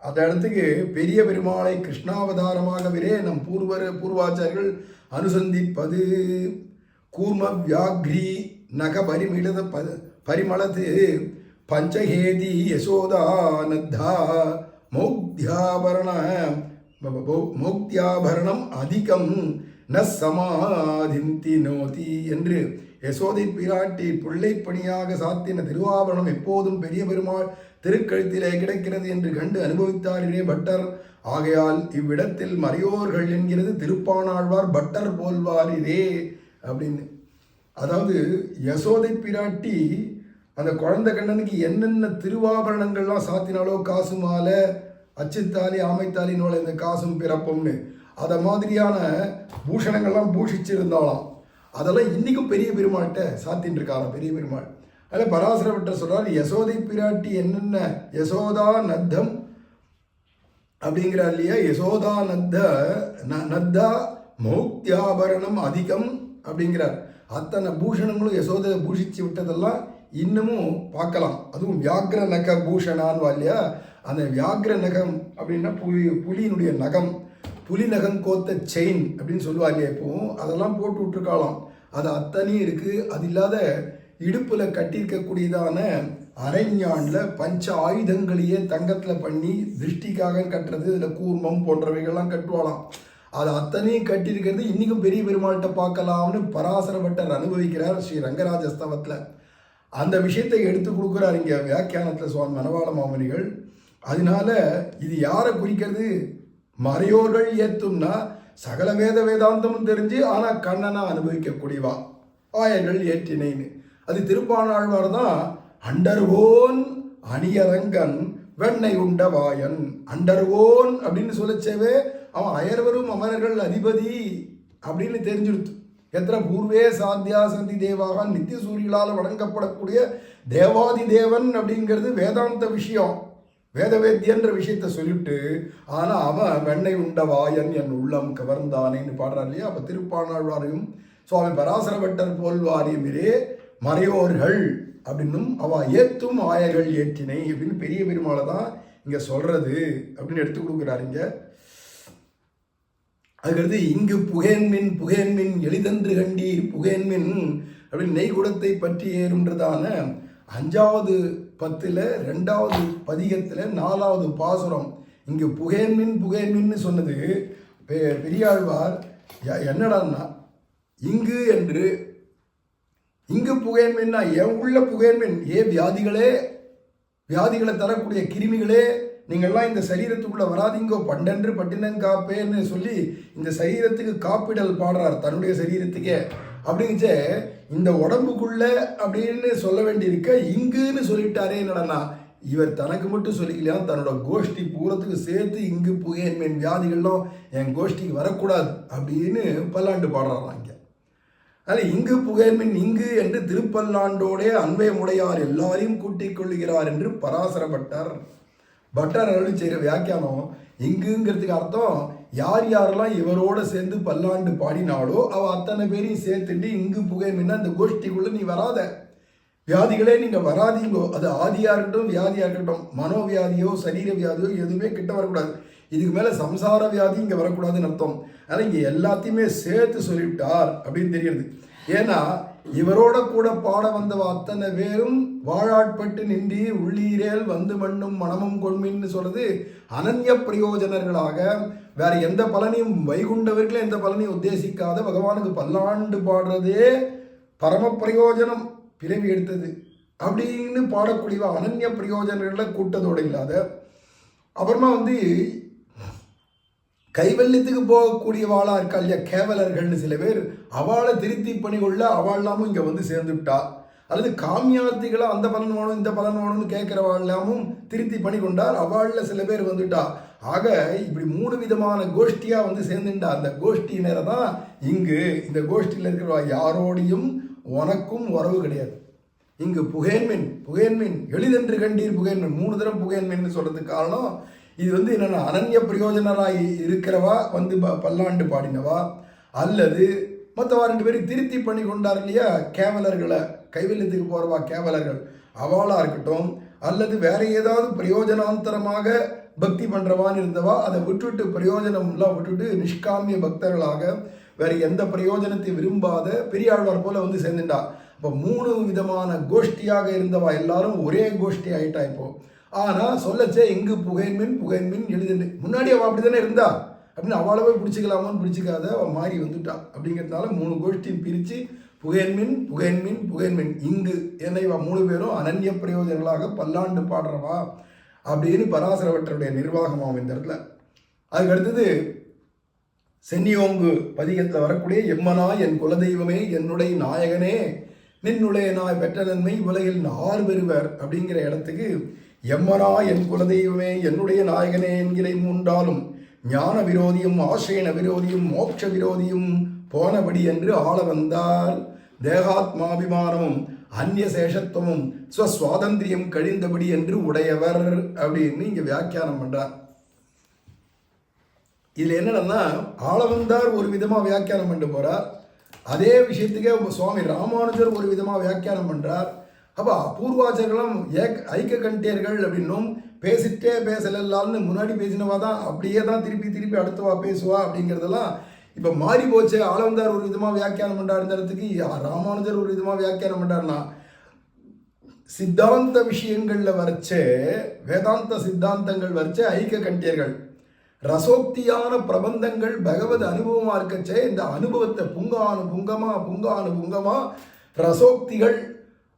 அந்த இடத்துக்கு பெரிய பெருமாளை கிருஷ்ணாவதாரமாகவே நம் பூர்வாச்சாரியர்கள் அனுசந்திப்பது. கூர்ம வியாக்ரி நக பரிமளது பஞ்சஹேதி யசோதானத்தா மௌக்தியாபரணம் அதிகம் ந சமாதிந்தி நோதி என்று யசோதை பிராட்டி பிள்ளைப்பணியாக சாத்தின திருவாபரணம் எப்போதும் பெரிய பெருமாள் திருக்கழுத்திலே கிடைக்கிறது என்று கண்டு அனுபவித்தாரிலே பட்டர். ஆகையால் இவ்விடத்தில் மறையோர்கள் என்கிறது திருப்பாணாழ்வார் பட்டர் போல்வாரிரே அப்படின்னு. அதாவது யசோதை பிராட்டி அந்த குழந்தை கண்ணனுக்கு என்னென்ன திருவாபரணங்கள்லாம் சாத்தினாலோ, காசு மாலை, அச்சுத்தாலி, ஆமைத்தாலினோட இந்த காசும் பிறப்பும்னு அதை மாதிரியான பூஷணங்கள்லாம் பூஷிச்சிருந்தாலாம். அதெல்லாம் இன்றைக்கும் பெரிய பெருமாள்கிட்ட சாத்தின்னு இருக்காராம் பெரிய பெருமாள். அதில் பராசர பட்டர் சொல்றார், யசோதை பிராட்டி என்னென்ன யசோதா நத்தம் அப்படிங்கிறார் இல்லையா, யசோதா நத்தா மௌக்தியாபரணம் அதிகம் அப்படிங்கிறார். அத்தனை பூஷணங்களும் யசோதை பூஷிச்சு விட்டதெல்லாம் இன்னமும் பார்க்கலாம். அதுவும் வியாக்ர நக பூஷணான்னு இல்லையா, அந்த வியாக்ர நகம் அப்படின்னா புலியினுடைய நகம், புலி நகம் கோத்த செயின் அப்படின்னு சொல்லுவாங்க. இப்போவும் அதெல்லாம் போட்டு விட்டுருக்காளாம். அது அத்தனையும் இருக்குது. அது இல்லாத இடுப்பில் கட்டியிருக்கக்கூடியதான அரைஞானில் பஞ்ச ஆயுதங்களையே தங்கத்தில் பண்ணி திருஷ்டிக்காக கட்டுறது, இதில் கூர்மம் போன்றவைகள்லாம் கட்டுவாளாம். அது அத்தனையும் கட்டியிருக்கிறது இன்றைக்கும் பெரிய பெருமாள்கிட்ட பார்க்கலாம்னு பராசர பட்டர் அனுபவிக்கிறார் ஸ்ரீ ரங்கராஜஸ்தவத்தில். அந்த விஷயத்தை எடுத்து கொடுக்குறார் இங்கே வியாக்கியானத்தில் சுவாமி மணவாள மாமுனிகள். அதனால இது யாரை குறிக்கிறது? மறையோர்கள் ஏத்தும்னா சகல வேதாந்தமும் தெரிஞ்சு ஆனால் கண்ணனா அனுபவிக்கக்கூடியவா ஆயர்கள் ஏற்றினேன்னு. அது திருப்பாணாழ்வார் தான். அண்டர்வோன் அணியரங்கன் வெண்ணை உண்ட வாயன். அண்டர்வோன் அப்படின்னு சொல்லச்சேவே அவன் அயர்வரும் அமரர்கள் அதிபதி அப்படின்னு தெரிஞ்சுடுத்து. எத்தனை பூர்வே சாத்தியா சந்தி தேவாக நித்திய சூரியலால் வணங்கப்படக்கூடிய தேவாதி தேவன் அப்படிங்கிறது வேதாந்த விஷயம், வேதவேத்தியன்ற விஷயத்த சொல்லிட்டு, ஆனால் அவன் வெண்ணை உண்ட வாயன் என் உள்ளம் கவர்ந்தானேன்னு பாடுறார் இல்லையா. அப்போ திருப்பாணாழ்வாரையும் சுவாமி பராசர பட்டர் போல்வாரியுமிரே மறையோர்கள் அப்படின்னும் அவ ஏத்தும் ஆயர்கள் ஏற்றினை அப்படின்னு பெரிய பெருமாளை தான் இங்கே சொல்றது அப்படின்னு எடுத்து கொடுக்குறாரு இங்கே. அதுக்கடுத்து இங்கு புகேன்மின் புகேன்மின் எளிதன்று கண்டீர் புகேன்மின் அப்படின்னு நெய்குடத்தை பற்றி ஏறுன்றதான 5வது பத்தில் 2வது பதிகத்தில் 4வது பாசுரம். இங்கு புகேன்மின் புகேன்மின்னு சொன்னது பெரியாழ்வார் என்னடான்னா, இங்கு என்று இங்கு புகேன்மின்னா என் உள்ள புகேன்மின், வியாதிகளை தரக்கூடிய கிருமிகளே நீங்கள்லாம் இந்த சரீரத்துக்குள்ளே வராதிங்கோ பண்டன்று பட்டினங்காப்பேன்னு சொல்லி இந்த சரீரத்துக்கு காப்பிடல் பாடுறார் தன்னுடைய சரீரத்துக்கே. அப்படிங்கச்சே இந்த உடம்புக்குள்ள அப்படின்னு சொல்ல வேண்டியிருக்க இங்குன்னு சொல்லிட்டாரே என்னடனா, இவர் தனக்கு மட்டும் சொல்லிக்கலையா, தன்னோட கோஷ்டி பூரத்துக்கு சேர்த்து இங்கு புகேன்மேன் வியாதிகள்லாம் என் கோஷ்டிக்கு வரக்கூடாது அப்படின்னு பல்லாண்டு பாடுறாராம் இங்கே. அதில் இங்கு புகேன்மின் இங்கு என்று திருப்பல்லாண்டோடைய அன்பயமுடையார் எல்லாரையும் கூட்டிக் கொள்ளுகிறார் என்று பராசர பட்டர் அருள் செய்கிற வியாக்கியானம். இங்குங்கிறதுக்கு அர்த்தம் யார் யாரெல்லாம் இவரோட சேர்ந்து பல்லாண்டு பாடினாலோ அவள் அத்தனை பேரையும் சேர்த்துட்டு இங்கு புகைமின்னா இந்த கோஷ்டிக்குள்ளே நீ வராத, வியாதிகளே நீங்கள் வராதீங்கோ. அது ஆதியாக இருக்கட்டும் வியாதியாக இருக்கட்டும், மனோவியாதியோ சரீர வியாதியோ எதுவுமே கிட்ட வரக்கூடாது. இதுக்கு மேலே சம்சார வியாதி இங்கே வரக்கூடாதுன்னு அர்த்தம். அதனால் இங்கே எல்லாத்தையுமே சேர்த்து சொல்லிவிட்டார் அப்படின்னு தெரியுது. ஏன்னா இவரோட கூட பாட வந்தவ அத்தனை பேரும் வாழாட்பட்டு நின்றி உள்ளீரேல் வந்து மண்ணும் மனமும் கொள்மின்னு சொல்றது அனன்ய பிரயோஜனர்களாக வேற எந்த பலனையும் வைகுண்டவர்களே எந்த பலனையும் உத்தேசிக்காத பகவானுக்கு பல்லாண்டு பாடுறதே பரம பிரயோஜனம் பிறவி எடுத்தது அப்படின்னு பாடக்கூடியவ அனன்ய பிரயோஜனர்களை கூட்டத்தோடு இல்லாத. அப்புறமா கைவல்யத்துக்கு போகக்கூடியவாளா இருக்கா இல்லையா, கேவலர்கள்னு சில பேர், அவளை திருத்தி பணி கொள்ள அவளாமும் இங்கே சேர்ந்துவிட்டா. அல்லது காமியார்த்திகளை அந்த பலன் வேணும் இந்த பலன் வேணும்னு கேட்குறவாழ்லாமும் திருத்தி பணி கொண்டார், அவளில் சில பேர் வந்துட்டா. ஆக இப்படி 3 விதமான கோஷ்டியாக சேர்ந்துட்டா. அந்த கோஷ்டியினரை தான் இங்கு இந்த கோஷ்டியில் இருக்கிறவா யாரோடையும் உனக்கும் உறவு கிடையாது. இங்கு புகேன்மின் எளிதென்று கண்டீர் புகேன்மின் 3 தரம் புகேன்மின்னு சொல்றதுக்கு காரணம் இது என்னென்னா அனன்ய பிரயோஜனராக இருக்கிறவா பல்லாண்டு பாடினவா, அல்லது மற்றவா 2 பேரும் திருத்தி பண்ணி கொண்டார் இல்லையா கேவலர்களை, கைவல்யத்துக்கு போகிறவா கேவலர்கள் அவளாக இருக்கட்டும், அல்லது வேற ஏதாவது பிரயோஜனாந்தரமாக பக்தி பண்ணுறவான்னு இருந்தவா அதை விட்டுட்டு பிரயோஜனம்லாம் விட்டுட்டு நிஷ்காமிய பக்தர்களாக வேற எந்த பிரயோஜனத்தை விரும்பாத பெரியாழ்வார் போல சேர்ந்துட்டா. இப்போ 3 விதமான கோஷ்டியாக இருந்தவா எல்லாரும் ஒரே கோஷ்டி ஆயிட்டா இப்போ. ஆனால் சொல்லச்சே இங்கு புகைன்மின் எழுதுண்டு. முன்னாடி அவள் அப்படி தானே இருந்தா அப்படின்னு அவளவே பிடிச்சிக்கலாமான்னு பிடிச்சிக்காத அவள் மாறி வந்துட்டா. அப்படிங்கிறதுனால 3 கோஷ்டியும் பிரித்து புகைன்மின் இங்கு என்னை 3 பேரும் அனன்ய பிரயோஜனங்களாக பல்லாண்டு பாடுறவா அப்படின்னு பராசரவற்றருடைய நிர்வாகமாகும் இந்த இடத்துல. அதுக்கு அடுத்தது சென்னியோங்கு பதிகத்தில் வரக்கூடிய எம்மனா என் குலதெய்வமே என்னுடைய நாயகனே நின்னுடைய நாய் பெற்ற நன்மை உலகில் 4 பெறுவர் அப்படிங்கிற இடத்துக்கு எம்மனா என் குலதெய்வமே என்னுடைய நாயகனே என்கிற 3ஆலும் ஞான விரோதியும் ஆசையன விரோதியும் மோட்ச விரோதியும் போனபடி என்று ஆள வந்தார். தேகாத்மாபிமானமும் அந்நிய சேஷத்துவமும் சுவாதந்திரியம் கழிந்தபடி என்று உடையவர் அப்படின்னு இங்க வியாக்கியானம் பண்றார். இதுல என்னன்னா ஆளவந்தார் ஒரு விதமா வியாக்கியானம் பண்ணிட்டு போறார், அதே விஷயத்துக்கே சுவாமி ராமானுஜர் ஒரு விதமா வியாக்கியானம் பண்றார். அப்போ பூர்வாச்சாரர்களும் ஐக்கிய கண்டியர்கள் அப்படின்னும் பேசிட்டே பேசலாம்னு முன்னாடி பேசினவா தான் அப்படியே தான் திருப்பி திருப்பி அடுத்தவா பேசுவா அப்படிங்கிறதெல்லாம் இப்போ மாறி போச்சு. ஆளவந்தார் ஒரு விதமாக வியாக்கியானம் பண்ணுறாருன்றதுக்கு ராமானுஜர் ஒரு விதமாக வியாக்கியானம் பண்ணுறாருன்னா சித்தாந்த விஷயங்களில் வரைச்சே வேதாந்த சித்தாந்தங்கள் வரைச்சே ஐக்கிய கண்டியர்கள் ரசோக்தியான பிரபந்தங்கள் பகவத் அனுபவமாக இருக்கச்சே இந்த அனுபவத்தை புங்கானு புங்கமா ரசோக்திகள்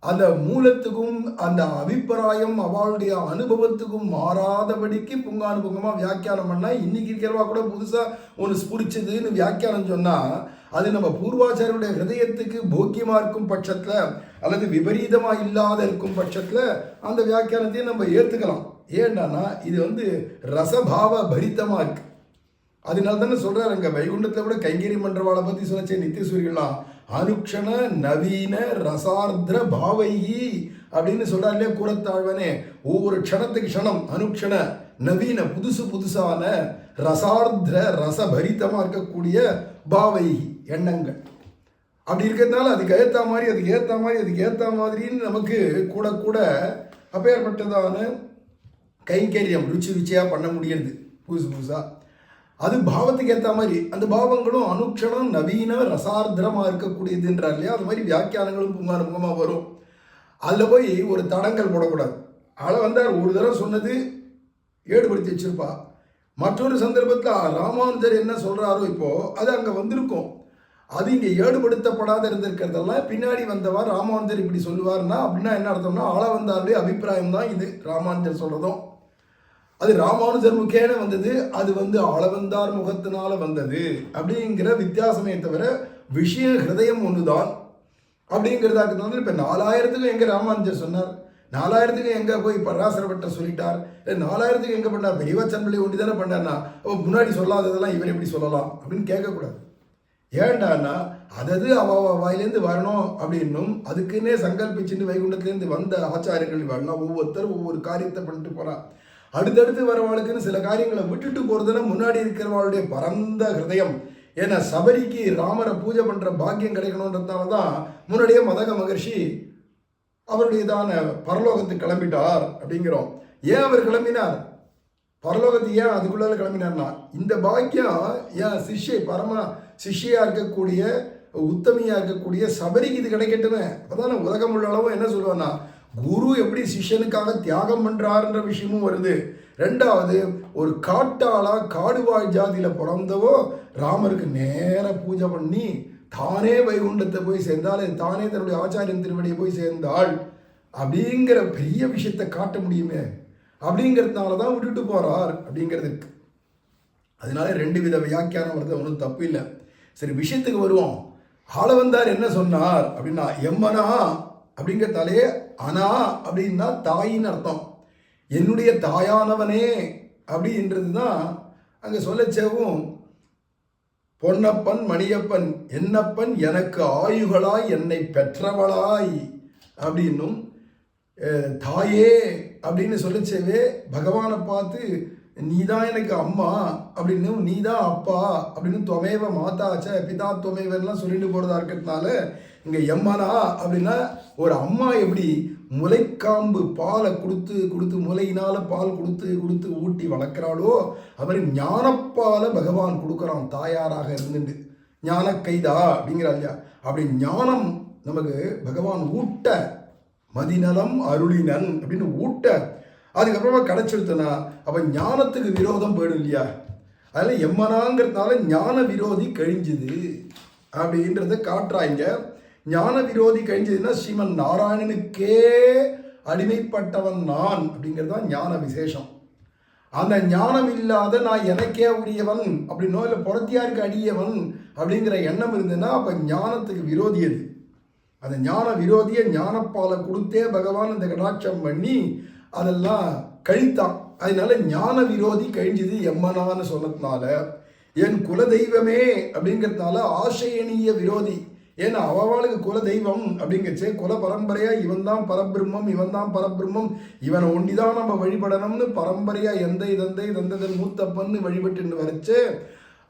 அந்த மூலத்துக்கும் அந்த அபிப்பிராயம் அவளுடைய அனுபவத்துக்கும் மாறாதபடிக்கு புங்கானுபுங்கமா வியாக்கியானம் பண்ணா இன்னைக்கு இருக்கிறவா கூட புதுசா ஒன்று ஸ்புரிச்சதுன்னு வியாக்கியானம் சொன்னா அது நம்ம பூர்வாச்சாரியுடைய ஹிருதயத்துக்கு போக்கியமா இருக்கும் பட்சத்துல அல்லது விபரீதமா இல்லாத இருக்கும் பட்சத்துல அந்த வியாக்கியானத்தையும் நம்ம ஏத்துக்கலாம். ஏன்னா இது ரசபாவ பரித்தமா இருக்கு. அதனால தானே சொல்றாரு அங்க வைகுண்டத்துல கூட கைங்கரி மன்றவாளை பத்தி சொல்லச்சே நித்தியசூரியலாம் அனுக்ஷண நவீன ரசார்திர பாவையி அப்படின்னு சொல்றாரு இல்லையா கூறத்தாழ்வனே. ஒவ்வொரு க்ஷணத்துக்கு க்ஷணம் அனுக்ஷண நவீன புதுசான ரசார்திர ரசபரித்தமா இருக்கக்கூடிய பாவை எண்ணங்கள் அப்படி இருக்கிறதுனால அதுக்கு ஏற்ற மாதிரின்னு நமக்கு கூட கூட அப்பேற்பட்டதான கைங்கரியம் ருச்சியா பண்ண முடியுது புதுசா. அது பாவத்துக்கு ஏற்ற மாதிரி அந்த பாவங்களும் அனுக்ஷணம் நவீன ரசார்திரமாக இருக்கக்கூடியதுன்றார் இல்லையா. அது மாதிரி வியாக்கியானங்களும் புங்கமாக வரும். அதில் போய் ஒரு தடங்கள் போடக்கூடாது. ஆளவந்தார் ஒரு தடவை சொன்னது ஏடுபடுத்தி வச்சிருப்பா, மற்றொரு சந்தர்ப்பத்தில் ராமானுஜர் என்ன சொல்கிறாரோ இப்போது அது அங்கே வந்திருக்கும். அது இங்கே ஏடுபடுத்தப்படாத இருந்திருக்கிறதெல்லாம் பின்னாடி வந்தவா ராமானுஜர் இப்படி சொல்லுவார்னா அப்படின்னா என்ன அர்த்தம்னா ஆளவந்தாருடைய அபிப்பிராயம் தான் இது ராமானுஜர் சொல்கிறதும். அது ராமானுஜர் முகேன வந்தது, அது ஆளவந்தார் முகத்தினால வந்தது அப்படிங்கிற வித்தியாசமே தவிர விஷய ஹிருதயம் ஒண்ணுதான் அப்படிங்கிறதாக்கு இப்போ 4000த்துக்கும் எங்க ராமானுஜர் சொன்னார், 4000த்துக்கும் எங்க போய் பராசரப்பட்ட சொல்லிட்டார், 4000த்துக்கு எங்க பண்ணார் பெரியவச்சன்பிள்ளை ஒண்டி தானே பண்ணார்னா முன்னாடி சொல்லாததெல்லாம் இவர் எப்படி சொல்லலாம் அப்படின்னு கேட்கக்கூடாது. ஏண்டான்னா அதது அவ வாயிலேருந்து வரணும் அப்படின்னும் அதுக்குன்னே சங்கல்பிச்சுட்டு வைகுண்டத்துலேருந்து வந்த ஆச்சாரியர்கள் வரலாம். ஒவ்வொருத்தரும் ஒவ்வொரு காரியத்தை பண்ணிட்டு போறா. அடுத்தடுத்து வரவாளுக்குன்னு சில காரியங்களை விட்டுட்டு போறதுன்னா முன்னாடி இருக்கிறவாளுடைய பரந்த ஹிருதயம். ஏன்னா சபரிக்கு ராமரை பூஜை பண்ற பாக்கியம் கிடைக்கணுன்றதுனால தான் முன்னாடியே மதக மகர்ஷி அவருடையதான பரலோகத்துக்கு கிளம்பிட்டார் அப்படிங்கிறோம். ஏன் அவர் கிளம்பினார் பரலோகத்துக்கு, ஏன் அதுக்குள்ளால கிளம்பினார்னா இந்த பாக்கியம் ஏன் பரம சிஷ்யா இருக்கக்கூடிய உத்தமியா இருக்கக்கூடிய சபரிக்கு இது கிடைக்கட்டுமே. அப்பதானே உலகம் உள்ள அளவும் என்ன சொல்லுவான்னா குரு எப்படி சிஷ்யனுக்காக தியாகம் பண்றாருன்ற விஷயமும் வருது. ரெண்டாவது ஒரு காட்டாளா காடுவாழ் ஜாதியில பிறந்தவோ ராமருக்கு நேர பூஜை பண்ணி தானே வைகுண்டத்தை போய் சேர்ந்தால், தானே தன்னுடைய ஆச்சாரியன் திருவடியை போய் சேர்ந்தாள் அப்படிங்கிற பெரிய விஷயத்தை காட்ட முடியுமே. அப்படிங்கிறதுனால தான் விட்டுட்டு போறார் அப்படிங்கிறதுக்கு. அதனால 2 வித வியாக்கியானம் வருது, ஒன்றும் தப்பு இல்லை. சரி விஷயத்துக்கு வருவோம். ஆளவந்தார் என்ன சொன்னார் அப்படின்னா எம்மனா அப்படிங்கிறதாலே அனா அப்படின்னா தாயின்னு அர்த்தம். என்னுடைய தாயானவனே அப்படின்றது தான் அங்கே சொல்லச்சேவும் பொன்னப்பன் மணியப்பன் என்னப்பன் எனக்கு ஆயுகளாய் என்னை பெற்றவளாய் அப்படின்னும் தாயே அப்படின்னு சொல்லச்சேவே பகவானை பார்த்து நீதான் எனக்கு அம்மா அப்படின்னு நீதான் அப்பா அப்படின்னு துவமேவ மாதாச்ச பிதா துவமேவெல்லாம் சொல்லிட்டு போறதா இருக்கிறதுனால இங்க எம்மனா அப்படின்னா ஒரு அம்மா எப்படி முளைக்காம்பு பாலை கொடுத்து முலையினால பால் கொடுத்து ஊட்டி வளர்க்குறாளோ அவர் ஞானப்பாலை பகவான் கொடுக்குறான் தாயாராக இருந்துட்டு. ஞான கைதா அப்படிங்கிறா இல்லையா, அப்படி ஞானம் நமக்கு பகவான் ஊட்ட மதிநலம் அருளினன் அப்படின்னு ஊட்ட அதுக்கப்புறமா கிடைச்சிருத்தனா அப்ப ஞானத்துக்கு விரோதம் போயிடும் இல்லையா. அதில் எம்மனாங்கிறதுனால ஞான விரோதி கழிஞ்சுது அப்படின்றத காட்டுறாங்க. ஞான விரோதி கழிஞ்சதுன்னா ஸ்ரீமன் நாராயணனுக்கே அடிமைப்பட்டவன் நான் அப்படிங்கிறது தான் ஞான விசேஷம். அந்த ஞானம் இல்லாத நான் எனக்கே உரியவன் அப்படின்னோ இல்லை புறத்தியாருக்கு அடியவன் அப்படிங்கிற எண்ணம் இருந்ததுன்னா அப்போ ஞானத்துக்கு விரோதி அது. அந்த ஞான விரோதியை ஞானப்பாலை கொடுத்தே பகவான் அந்த கடாட்சம் பண்ணி அதெல்லாம் கழித்தான். அதனால ஞான விரோதி கழிஞ்சது எம்மனான்னு சொன்னதுனால என் குலதெய்வமே அப்படிங்கிறதுனால ஆசையணிய விரோதி ஏன்னா அவளுக்கு குல தெய்வம் அப்படிங்கச்சே குல பரம்பரையா இவன் தான் பரபிரம்மம், இவன் தான் பரபிரம்மம், இவனை ஒண்டிதான் நம்ம வழிபடணும்னு பரம்பரையா தந்ததன் மூத்தப்பன்னு வழிபட்டு வரைச்சு.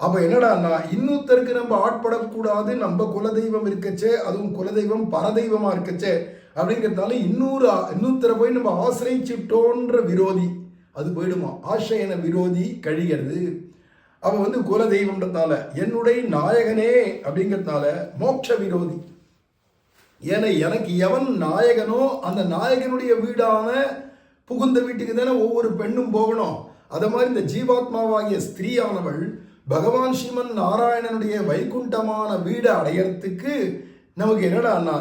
அப்ப என்னடான்னா இன்னொருத்தருக்கு நம்ம ஆட்படக்கூடாது, நம்ம குலதெய்வம் இருக்கச்சே, அதுவும் குலதெய்வம் பரதெய்வமா இருக்கச்சே அப்படிங்கிறதுனால இன்னொருத்தரை போய் நம்ம ஆசிரியிச்சுட்டோன்ற விரோதி அது போயிடுமா, ஆசையன விரோதி கழிகிறது. அவன் குல தெய்வம்ன்றதுனால என்னுடைய நாயகனே அப்படிங்கிறதுனால மோட்ச விரோதி. ஏன்னா எனக்கு எவன் நாயகனோ அந்த நாயகனுடைய வீடான புகுந்த வீட்டுக்கு தானே ஒவ்வொரு பெண்ணும் போகணும். அதை மாதிரி இந்த ஜீவாத்மாவாகிய ஸ்திரீயானவள் பகவான் ஸ்ரீமன் நாராயணனுடைய வைகுண்டமான வீடை அடையறதுக்கு நமக்கு என்னடான்னா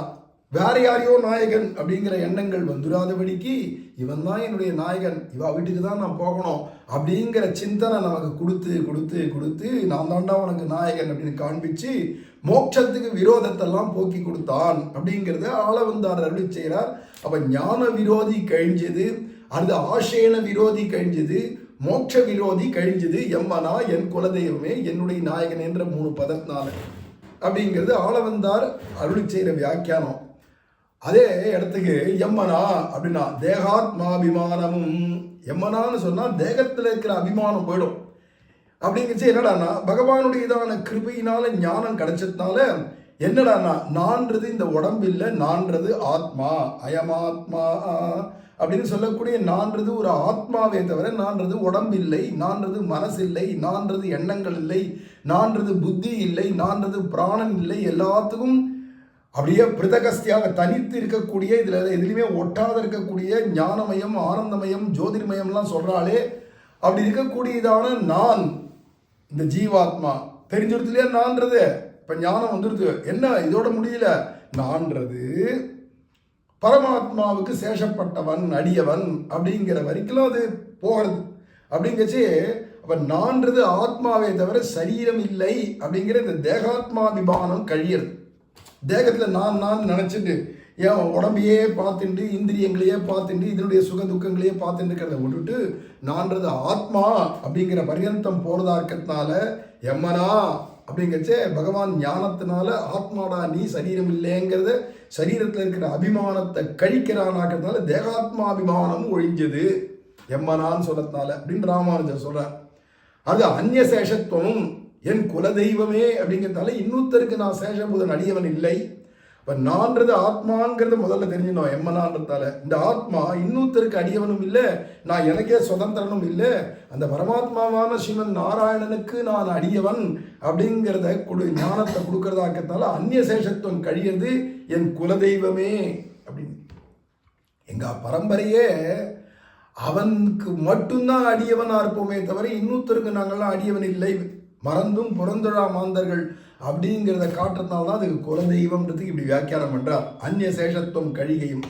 வேற யாரையோ நாயகன் அப்படிங்கிற எண்ணங்கள் வந்துடாதபடிக்கு இவன் தான் என்னுடைய நாயகன், இவா வீட்டுக்கு தான் நான் போகணும் அப்படிங்கிற சிந்தனை நமக்கு கொடுத்து கொடுத்து கொடுத்து நான் தாண்டா உனக்கு நாயகன் அப்படின்னு காண்பிச்சு மோட்சத்துக்கு விரோதத்தெல்லாம் போக்கி கொடுத்தான் அப்படிங்கிறத ஆளவந்தார் அருளி செய்கிறார். அப்ப ஞான விரோதி கழிஞ்சது, அடுத்து ஆசேன விரோதி கழிஞ்சது, மோட்ச விரோதி கழிஞ்சது. எம்மனா என் குலதெய்வமே என்னுடைய நாயகன் என்ற 3 பதத்தினால அப்படிங்கிறது ஆளவந்தார் அருளி செய்கிற வியாக்கியானம். அதே இடத்துக்கு எம்மனா அப்படின்னா தேகாத்மாபிமானமும், எம்மனான்னு சொன்னா தேகத்தில் இருக்கிற அபிமானம் போயிடும். அப்படிங்கிறச்சு என்னடானா பகவானுடையதான கிருபையினால ஞானம் கிடைச்சதுனால என்னடானா நான்றது இந்த உடம்பு இல்லை, நான்றது ஆத்மா, அயமாத்மா அப்படின்னு சொல்லக்கூடிய நான்றது ஒரு ஆத்மாவே தவிர நான்றது உடம்பு இல்லை, நான்றது மனசு இல்லை, நான்றது எண்ணங்கள் இல்லை, நான்றது புத்தி இல்லை, நான்றது பிராணன் இல்லை. எல்லாத்துக்கும் அப்படியே பிரதகஸ்தியாக தனித்து இருக்கக்கூடிய இதில் எதுலையுமே ஒட்டாத இருக்கக்கூடிய ஞானமயம், ஆனந்தமயம், ஜோதிர்மயம்லாம் சொல்கிறாளே, அப்படி இருக்கக்கூடியதான நான் இந்த ஜீவாத்மா தெரிஞ்சுடுத்துலையே நான்றது. இப்போ ஞானம் வந்துடுது, என்ன இதோட முடியல, நான்றது பரமாத்மாவுக்கு சேஷப்பட்டவன் அடியவன் அப்படிங்கிற வரைக்கும் அது போகிறது. அப்படிங்கச்சு அப்போ நான்றது ஆத்மாவே தவிர சரீரம் இல்லை அப்படிங்கிற இந்த தேகாத்மாபிமானம் கழியறது. தேகத்தில் நான் நினச்சிட்டு ஏன் உடம்பையே பார்த்துட்டு இந்திரியங்களையே பார்த்துட்டு இதனுடைய சுக துக்கங்களையே பார்த்துட்டு இருக்கிறத விட்டுட்டு நான்றது ஆத்மா அப்படிங்கிற பரியந்தம் போகிறதா இருக்கிறதுனால எம்மனா அப்படிங்கச்சே பகவான் ஞானத்தினால ஆத்மாடா நீ சரீரம் இல்லைங்கிறத சரீரத்தில் இருக்கிற அபிமானத்தை கழிக்கிறானாக்கிறதுனால தேகாத்மாபிமானம் ஒழிஞ்சது எம்மனான்னு சொல்லத்தினால அப்படின்னு ராமானுஜர் சொல்கிறார். அது அந்நிய சேஷத்துவம், என் குலதெய்வமே அப்படிங்கிறதால இன்னொருத்தருக்கு நான் சேஷபூதன் அடியவன் இல்லை. இப்போ நான்றது ஆத்மாங்கிறத முதல்ல தெரிஞ்சிடணும். எம்மனான்றதால இந்த ஆத்மா இன்னொருத்தருக்கு அடியவனும் இல்லை, நான் எனக்கே சுதந்திரனும் இல்லை, அந்த பரமாத்மாவான ஸ்ரீமன் நாராயணனுக்கு நான் அடியவன் அப்படிங்கிறத ஞானத்தை கொடுக்கறதா இருக்கிறதால அந்நிய சேஷத்துவம் கழியது என் குலதெய்வமே அப்படின்னு. எங்கள் பரம்பரையே அவனுக்கு மட்டும்தான் அடியவனாக இருப்போமே தவிர இன்னொருத்தருக்கு நாங்கள்லாம் அடியவன் இல்லை, மறந்தும் புறந்தொழா மாந்தர்கள் அப்படிங்கிறத காட்டுறதுனால தான் அதுக்கு குலதெய்வம்ன்றதுக்கு இப்படி வியாக்கியானம் பண்ணுறார். அந்நிய சேஷத்துவம் கழிகையும்.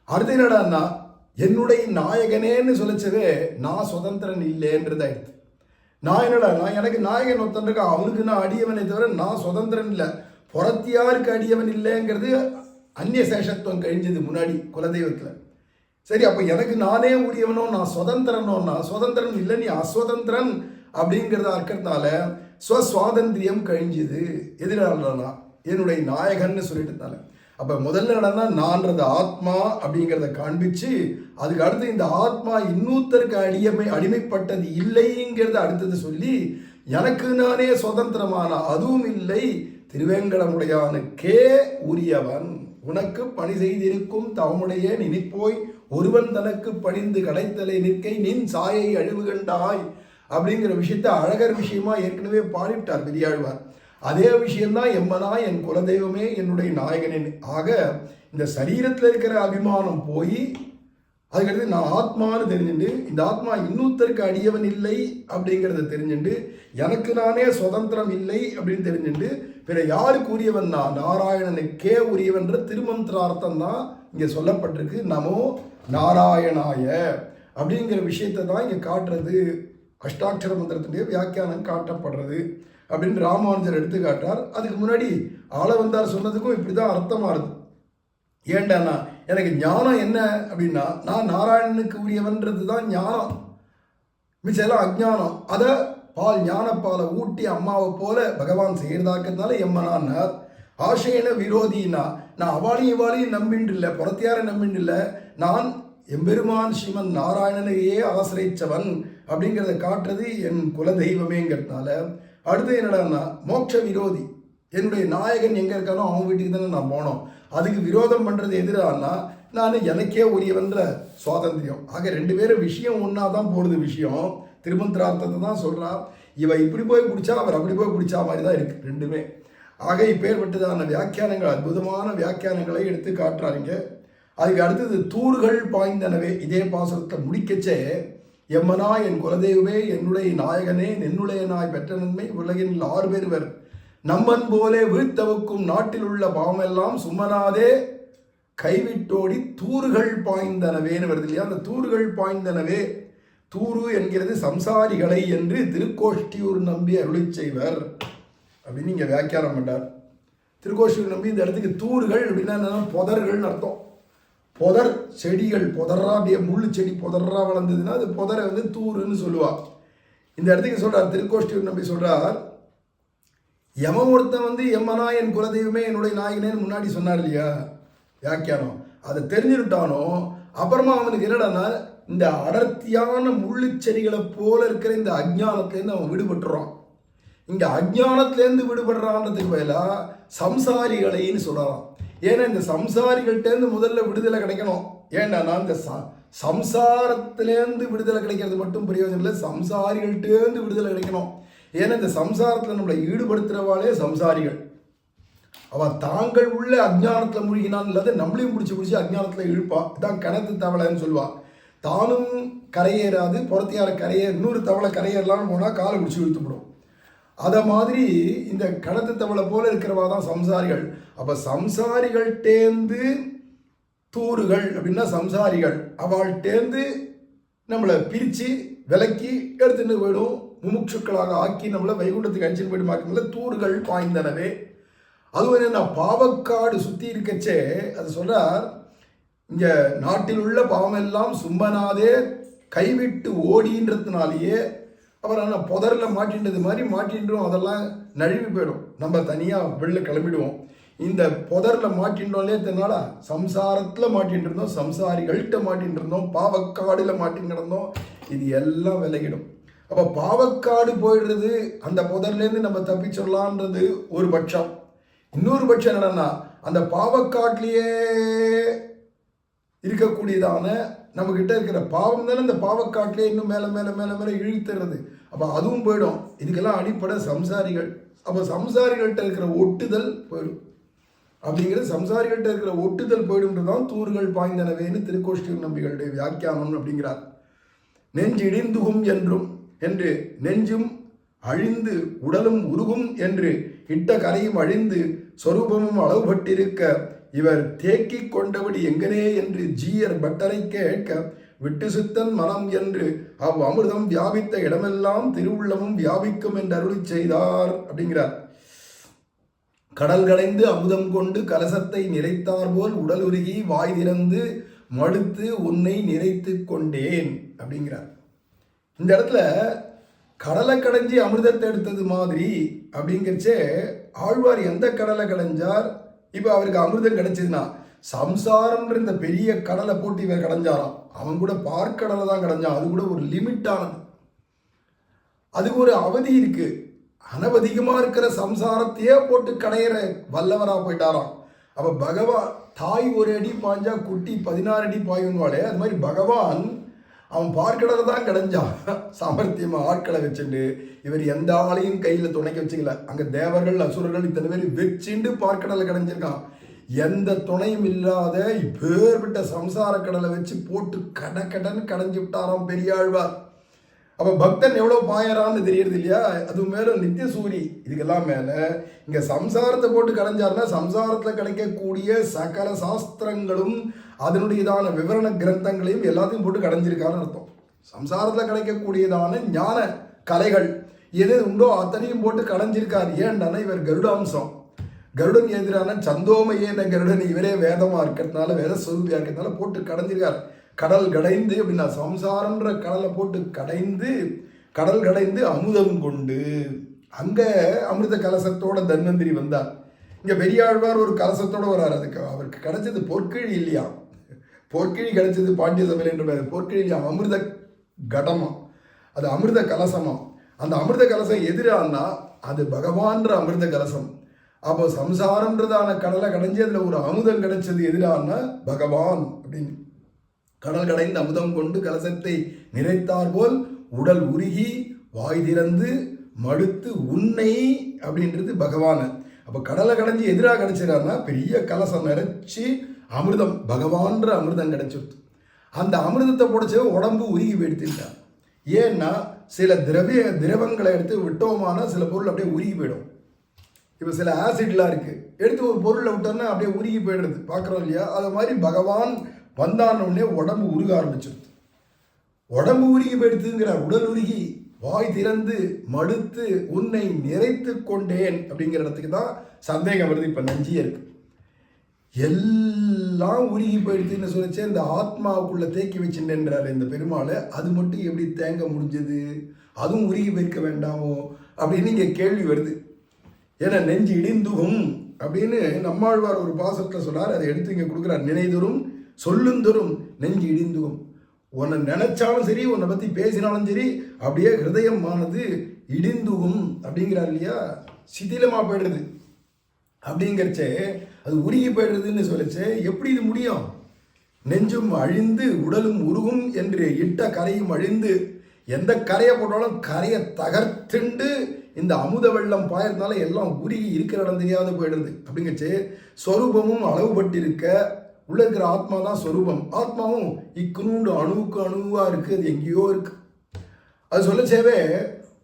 அடுத்து என்னடான்னா என்னுடைய நாயகனேன்னு சொல்லிச்சவே நான் சுதந்திரன் இல்லைன்றதாயிடுது. நான் என்னடான்னா எனக்கு நாயகன் ஒருத்தன் இருக்கா, அவனுக்கு நான் அடியவனை தவிர நான் சுதந்திரன் இல்லை, புறத்தியாருக்கு அடியவன் இல்லைங்கிறது அந்நிய சேஷத்துவம் கழிஞ்சது முன்னாடி குலதெய்வத்தில். சரி, அப்போ எனக்கு நானே உரியவனோ நான் சுதந்திரனோன்னா சுதந்திரன் இல்லை, நீ அஸ்வதந்திரன் அப்படிங்கிறதா இருக்கிறதுனால ஸ்வசுவாதந்திரியம் கழிஞ்சுது. எதிரானா என்னுடைய நாயகன்னு சொல்லிட்டுனால அப்போ முதல்ல என்னன்னா நான்றது ஆத்மா அப்படிங்கிறத காண்பிச்சு அதுக்கு அடுத்து இந்த ஆத்மா இன்னொருத்தருக்கு அடிமைப்பட்டது இல்லைங்கிறத அடுத்தது சொல்லி எனக்கு நானே சுதந்திரமான அதுவும் இல்லை, திருவேங்கடமுடையானுக்கே உரியவன், உனக்கு பணி செய்திருக்கும் தவமுடைய நினைப்போய் ஒருவன் தனக்கு பணிந்து கடைத்தலை நிற்கை நின் சாயை அழிவு கண்டாய் அப்படிங்கிற விஷயத்த அழகர் விஷயமா ஏற்கனவே பாடிவிட்டார் பெரியாழ்வார். அதே விஷயம்தான் எம்மனா என் குலதெய்வமே என்னுடைய நாயகனின். ஆக இந்த சரீரத்தில் இருக்கிற அபிமானம் போய் அதுக்கடுத்து நான் ஆத்மான்னு தெரிஞ்சுட்டு இந்த ஆத்மா இன்னொருத்தருக்கு அடியவன் இல்லை அப்படிங்கிறத தெரிஞ்சுட்டு எனக்கு நானே சுதந்திரம் இல்லை அப்படின்னு தெரிஞ்சுட்டு பிற யாருக்கு உரியவன் நான் நாராயணனுக்கே உரியவன்ற திருமந்திரார்த்தம் தான் இங்கே சொல்லப்பட்டிருக்கு. நமோ நாராயணாய அப்படிங்கிற விஷயத்தை தான் இங்கே காட்டுறது. அஷ்டாட்சர மந்திரத்தினுடைய வியாக்கியானம் காட்டப்படுறது அப்படின்னு ராமானுஜர் எடுத்து காட்டார். அதுக்கு முன்னாடி ஆளவந்தார் சொன்னதுக்கும் இப்படி தான் அர்த்தமாகுது. ஏண்டானா எனக்கு ஞானம் என்ன அப்படின்னா நான் நாராயணனுக்கு உரியவன்றது தான் ஞானம், மிச்செல்லாம் அஜ்ஞானம். அதை பால் ஞானப்பாலை ஊட்டி அம்மாவை போல பகவான் செய்கிறதாக்கிறதுனால எம்மனான்னார். ஆசையன விரோதினா நான் அவளையும் இவாளையும் நம்பின்னு இல்லை, புறத்தியார நம்பின்னு இல்லை, நான் எம்பெருமான் ஸ்ரீமன் நாராயணனையே ஆசிரிச்சவன் அப்படிங்கிறத காட்டுறது என் குல தெய்வமேங்கிறதுனால. அடுத்து என்னடான்னா மோட்ச விரோதி, என்னுடைய நாயகன் எங்கே இருக்கானோ அவன் வீட்டுக்கு தானே நான் போனோம், அதுக்கு விரோதம் பண்ணுறது எதிரானா நான் எனக்கே உரியவன்ற சுவாதந்திரம். ஆக ரெண்டு பேரும் விஷயம் ஒன்றா தான் போடுது. விஷயம் திருமந்திரார்த்தத்தை தான் சொல்கிறான். இவ இப்படி போய் பிடிச்சா அவர் அப்படி போய் பிடிச்சா மாதிரி தான் இருக்குது ரெண்டுமே. ஆக இப்பேற்பட்டதான வியாக்கியானங்கள், அற்புதமான வியாக்கியானங்களை எடுத்து காட்டுறாருங்க. அதுக்கு அடுத்தது தூர்கள் பாய்ந்தனவே. இதே பாசுரத்தை முடிக்கச்சே எம்மனா என் குலதெய்வமே என்னுடைய நாயகனே என்னுடைய நாய் பெற்ற நன்மை உலகில் 6 பேர் நம்மன் போலே வீழ்த்தவுக்கும் நாட்டில் உள்ள பாவமெல்லாம் சும்மனாதே கைவிட்டோடி தூர்கள் பாய்ந்தனவேன்னு வருது இல்லையா. அந்த தூர்கள் பாய்ந்தனவே, தூரு என்கிறது சம்சாரிகளை என்று திருக்கோஷ்டியூர் நம்பி அருளி செய்வர் அப்படின்னு இங்கே வியாக்கியானம் பண்ணார். திருக்கோஷ்டியூர் நம்பி இந்த இடத்துக்கு தூர்கள் அப்படின்னா என்னன்னா புதர்கள்னு அர்த்தம். புதர் செடிகள் புதரா, அப்படியே முள்ளு செடி புதரா வளர்ந்ததுன்னா அது புதரை வந்து தூருன்னு சொல்லுவாள். இந்த இடத்துக்கு சொல்கிறார் திருக்கோஷ்டியூர் நம்பி சொல்கிறார், எமன் ஒருத்தன் வந்து எம்மனா என் குலதெய்வமே என்னுடைய நாயகனேன்னு முன்னாடி சொன்னார் இல்லையா வியாக்கியானம், அதை தெரிஞ்சுட்டானோ அப்புறமா அவனுக்கு என்னடான்னா இந்த அடர்த்தியான முள்ளு செடிகளை போல இருக்கிற இந்த அஜ்ஞானத்திலேருந்து அவன் விடுபட்டுறான். இங்கே அஜ்ஞானத்திலேருந்து விடுபடுறான்றதுக்கு பதிலாக சம்சாரிகளைன்னு சொல்லலாம். ஏன்னா இந்த சம்சாரிகள்கிட்டேருந்து முதல்ல விடுதலை கிடைக்கணும். ஏன்னா இந்த சம்சாரத்திலேருந்து விடுதலை கிடைக்கிறது மட்டும் பிரயோஜனம் இல்லை, சம்சாரிகள்கிட்டேருந்து விடுதலை கிடைக்கணும். ஏன்னா இந்த சம்சாரத்தில் நம்மளை ஈடுபடுத்துகிறவாளே சம்சாரிகள். அவன் தாங்கள் உள்ள அஜ்ஞானத்தில் மூழ்கினான் இல்லாத நம்மளையும் பிடிச்சி அஜ்ஞானத்தில் இழுப்பா. இதான் கிணத்து தவளைன்னு சொல்லுவா. தானும் கரையேறாது, புறத்தியார கரையேற இன்னொரு தவளை கரையேறலான்னு போனால் காலை பிடிச்சி இழுத்துப்படும். அதை மாதிரி இந்த கடத்து தவளை போல இருக்கிறவா தான் சம்சாரிகள். அப்போ சம்சாரிகள்டேந்து தூறுகள் அப்படின்னா சம்சாரிகள் அவள்கிட்டேந்து நம்மளை பிரித்து விலக்கி எடுத்துட்டு போயிடும், முமுட்சுக்களாக ஆக்கி நம்மளை வைகுண்டத்துக்கு அடிச்சுட்டு போயிடுமாக்கிறதுல தூறுகள் பாய்ந்தனவே. அதுவும் என்னென்னா பாவக்காடு சுற்றி இருக்கச்சே அது சொல்கிறார், இங்கே நாட்டில் உள்ள பாவமெல்லாம் சும்மனாதே கைவிட்டு ஓடின்றதுனாலேயே அப்புறம் நான் புதரில் மாட்டின்றது மாதிரி மாட்டின்றோம், அதெல்லாம் நழுவி போயிடும், நம்ம தனியாக வெளில கிளம்பிடுவோம். இந்த புதரில் மாட்டின்றோம்லே தென்னால சம்சாரத்தில் மாட்டின்னு இருந்தோம், சம்சாரிகள்கிட்ட மாட்டின்னு இருந்தோம், பாவக்காடில் மாட்டின்னு கிடந்தோம், இது எல்லாம் விலகிடும். அப்போ பாவக்காடு போயிடுறது, அந்த புதர்லேருந்து நம்ம தப்பிச்சிடலான்றது ஒரு பட்சம். இன்னொரு பட்சம் என்னன்னா அந்த பாவக்காட்டிலேயே இருக்கக்கூடியதான நம்மக்கிட்ட இருக்கிற பாவம் தானே இந்த பாவக்காட்டிலே இன்னும் மேலே மேலே மேலே மேலே இழுத்துறது. அப்போ அதுவும் போயிடும். இதுக்கெல்லாம் அடிப்படை சம்சாரிகள். அப்போ சம்சாரிகள்கிட்ட இருக்கிற ஒட்டுதல் போயிடும். அப்படிங்கிறது சம்சாரிகள்கிட்ட இருக்கிற ஒட்டுதல் போயிடும்ன்றதான் தூர்கள் பாய்ந்தனவேன்னு திருக்கோஷ்டியூர் நம்பிகளுடைய வியாக்கியானம் அப்படிங்கிறார். நெஞ்சிடிந்துகும் என்றும் என்று நெஞ்சும் அழிந்து உடலும் உருகும் என்று இட்ட கரையும் அழிந்து சொரூபமும் அளவுபட்டிருக்க இவர் தேக்கி கொண்டபடி எங்கனே என்று ஜீயர் பட்டரை கேட்க விட்டு சித்தன் மனம் என்று அமிர்தம் வியாபித்த இடமெல்லாம் திருவுள்ளமும் வியாபிக்கும் என்று அருளி செய்தார் அப்படிங்கிறார். கடல் கடைந்து அமுதம் கொண்டு கலசத்தை நிறைத்தார் போல் உடல் உருகி வாய் திறந்து மடுத்து உன்னை நிறைத்து கொண்டேன் அப்படிங்கிறார். இந்த இடத்துல கடலை கடைஞ்சி அமிர்தத்தை எடுத்தது மாதிரி அப்படிங்கிறச்சே ஆழ்வார் எந்த கடலை கடைஞ்சார்? இப்போ அவருக்கு அமிர்தம் கிடைச்சதுன்னா சம்சாரம்ன்ற இந்த பெரிய கடலை போட்டு இவர் கடைஞ்சாராம். அவன் கூட பார்க்கடலை தான் கடைஞ்சான். அது கூட ஒரு லிமிட்டானது, அதுக்கு ஒரு அவதி இருக்கு. அனவதிகமாக இருக்கிற சம்சாரத்தையே போட்டு கடையிற வல்லவராக போயிட்டாராம். அப்போ பகவான் தாய் ஒரு அடி பாய்ஞ்சா குட்டி 16 அடி பாயுன்வாளே, அது மாதிரி பகவான் அவன் பார்க்கடலை தான் கிடைஞ்சான். சாமர்த்தியமாக ஆட்களை வச்சுட்டு இவர் எந்த ஆளையும் கையில் துணைக்க வச்சுக்கல. அங்கே தேவர்கள் அசுரர்கள் இத்தனை பேர் வச்சுட்டு பார்க்கடலை கிடைஞ்சிருக்கான். எந்த துணையும் இல்லாத இப்பேற்பட்ட சம்சார கடலை வச்சு போட்டு கடன்னு கடைஞ்சி விட்டாராம் பெரியாழ்வார். அப்போ பக்தன் எவ்வளோ பாயறான்னு தெரியறது இல்லையா? அது மேலே நித்திய சூரி. இதுக்கெல்லாம் மேலே இங்கே சம்சாரத்தை போட்டு கடைஞ்சாருன்னா சம்சாரத்தில் கிடைக்கக்கூடிய சகல சாஸ்திரங்களும் அதனுடையதான விவரண கிரந்தங்களையும் எல்லாத்தையும் போட்டு கடைஞ்சிருக்காருன்னு அர்த்தம். சம்சாரத்தில் கிடைக்கக்கூடியதான ஞான கலைகள் எது உண்டோ அத்தனையும் போட்டு கடைஞ்சிருக்கார். ஏன்டானா இவர் கருடாம்சம். கருடன் எதிரான சந்தோமயேன கருடன் இவரே வேதமாக இருக்கிறதுனால வேத சொரூபியாக இருக்கிறதுனால போட்டு கடைஞ்சிருக்கார். கடல் கடைந்து அப்படின்னா சம்சாரம்ன்ற கடலை போட்டு கடல் கடைந்து அமுதம் கொண்டு அங்கே அமிர்த கலசத்தோட தன்வந்திரி வந்தார். இங்கே பெரியாழ்வார் ஒரு கலசத்தோடு வரார். அதுக்கு அவருக்கு கிடைச்சது பொற்கிழி இல்லையா, பொற்கிழி கிடைச்சது பாண்டிய சபையில் என்று பொற்கிழி இல்லையா, அமிர்த கடமா, அது அமிர்த கலசமா. அந்த அமிர்த கலசம் எதிரானா அது பகவான்ற அமிர்த கலசம். அப்போ சம்சாரம்ன்றதான கடலை கடைஞ்சி அதில் ஒரு அமுதம் கிடைச்சது எதிரான பகவான் அப்படின்னு. கடல் கடைந்து அமுதம் கொண்டு கலசத்தை நிறைத்தார் போல் உடல் உருகி வாய் திறந்து மடுத்து உன்னை அப்படின்றது பகவான். அப்போ கடலை கடைஞ்சி எதிராக கிடைச்சிடாருன்னா பெரிய கலசம் நிறைச்சி அமிர்தம் பகவான்ற அமிர்தம் கிடைச்சிருது. அந்த அமிர்தத்தை போடச்சே உடம்பு உருகி போயிடுத்துட்டார். ஏன்னா சில திரவங்களை எடுத்து விட்டோமான சில பொருள் அப்படியே உருகி போயிடும். இப்போ சில ஆசிட்லாம் இருக்குது, எடுத்து ஒரு பொருளை விட்டோன்னா அப்படியே உருகி போயிடுறது, பார்க்குறோம் இல்லையா? அது மாதிரி பகவான் வந்தானோடனே உடம்பு உருக ஆரம்பிச்சிருது. உடம்பு உருகி போயிடுதுங்கிறார். உடல் உருகி வாய் திறந்து மடுத்து உன்னை நிறைத்து கொண்டேன் அப்படிங்கிற இடத்துக்கு தான் சந்தேகம் வருது. இப்போ நஞ்சியருக்கு எல்லாம் உருகி போயிடுதுன்னு சொல்லிச்சு, இந்த ஆத்மாவுக்குள்ளே தேக்கி வச்சுட்டேன்றாரு இந்த பெருமாளை. அது மட்டும் எப்படி தேங்க முடிஞ்சது? அதுவும் உருகி போயிருக்க வேண்டாமோ அப்படின்னு இங்கே கேள்வி வருது. ஏன்னா நெஞ்சு இடிந்துகும் அப்படின்னு நம்மாழ்வார் ஒரு பாசத்தில் சொன்னார். அதை எடுத்து இங்கே கொடுக்குறார். நினைதொரும் சொல்லுந்தொரும் நெஞ்சு இடிந்துகும். உன்னை நினைச்சாலும் சரி, உன்னை பற்றி பேசினாலும் சரி, அப்படியே ஹிருதயமானது இடிந்துகும் அப்படிங்கிறார் இல்லையா, சிதிலமாக போயிடுறது அப்படிங்கிறச்சே, அது உருகி போயிடுறதுன்னு சொல்லிச்சே. எப்படி இது முடியும்? நெஞ்சும் அழிந்து உடலும் உருகும் என்று இட்ட கரையும் அழிந்து, எந்த கரையை போட்டாலும் கரையை தகர்த்துண்டு இந்த அமுத வெள்ளம் பாயறதுனால எல்லாம் உருகி இருக்கிற இடம் தெரியாத போயிடுது அப்படிங்கச்சு. ஸ்வரூபமும் அளவுபட்டு இருக்க, உள்ள இருக்கிற ஆத்மா தான் ஸ்வரூபம். ஆத்மாவும் இக்குனூண்டு அணுவுக்கு அணுவாக இருக்குது, அது எங்கேயோ இருக்கு. அது சொல்லச்சேவே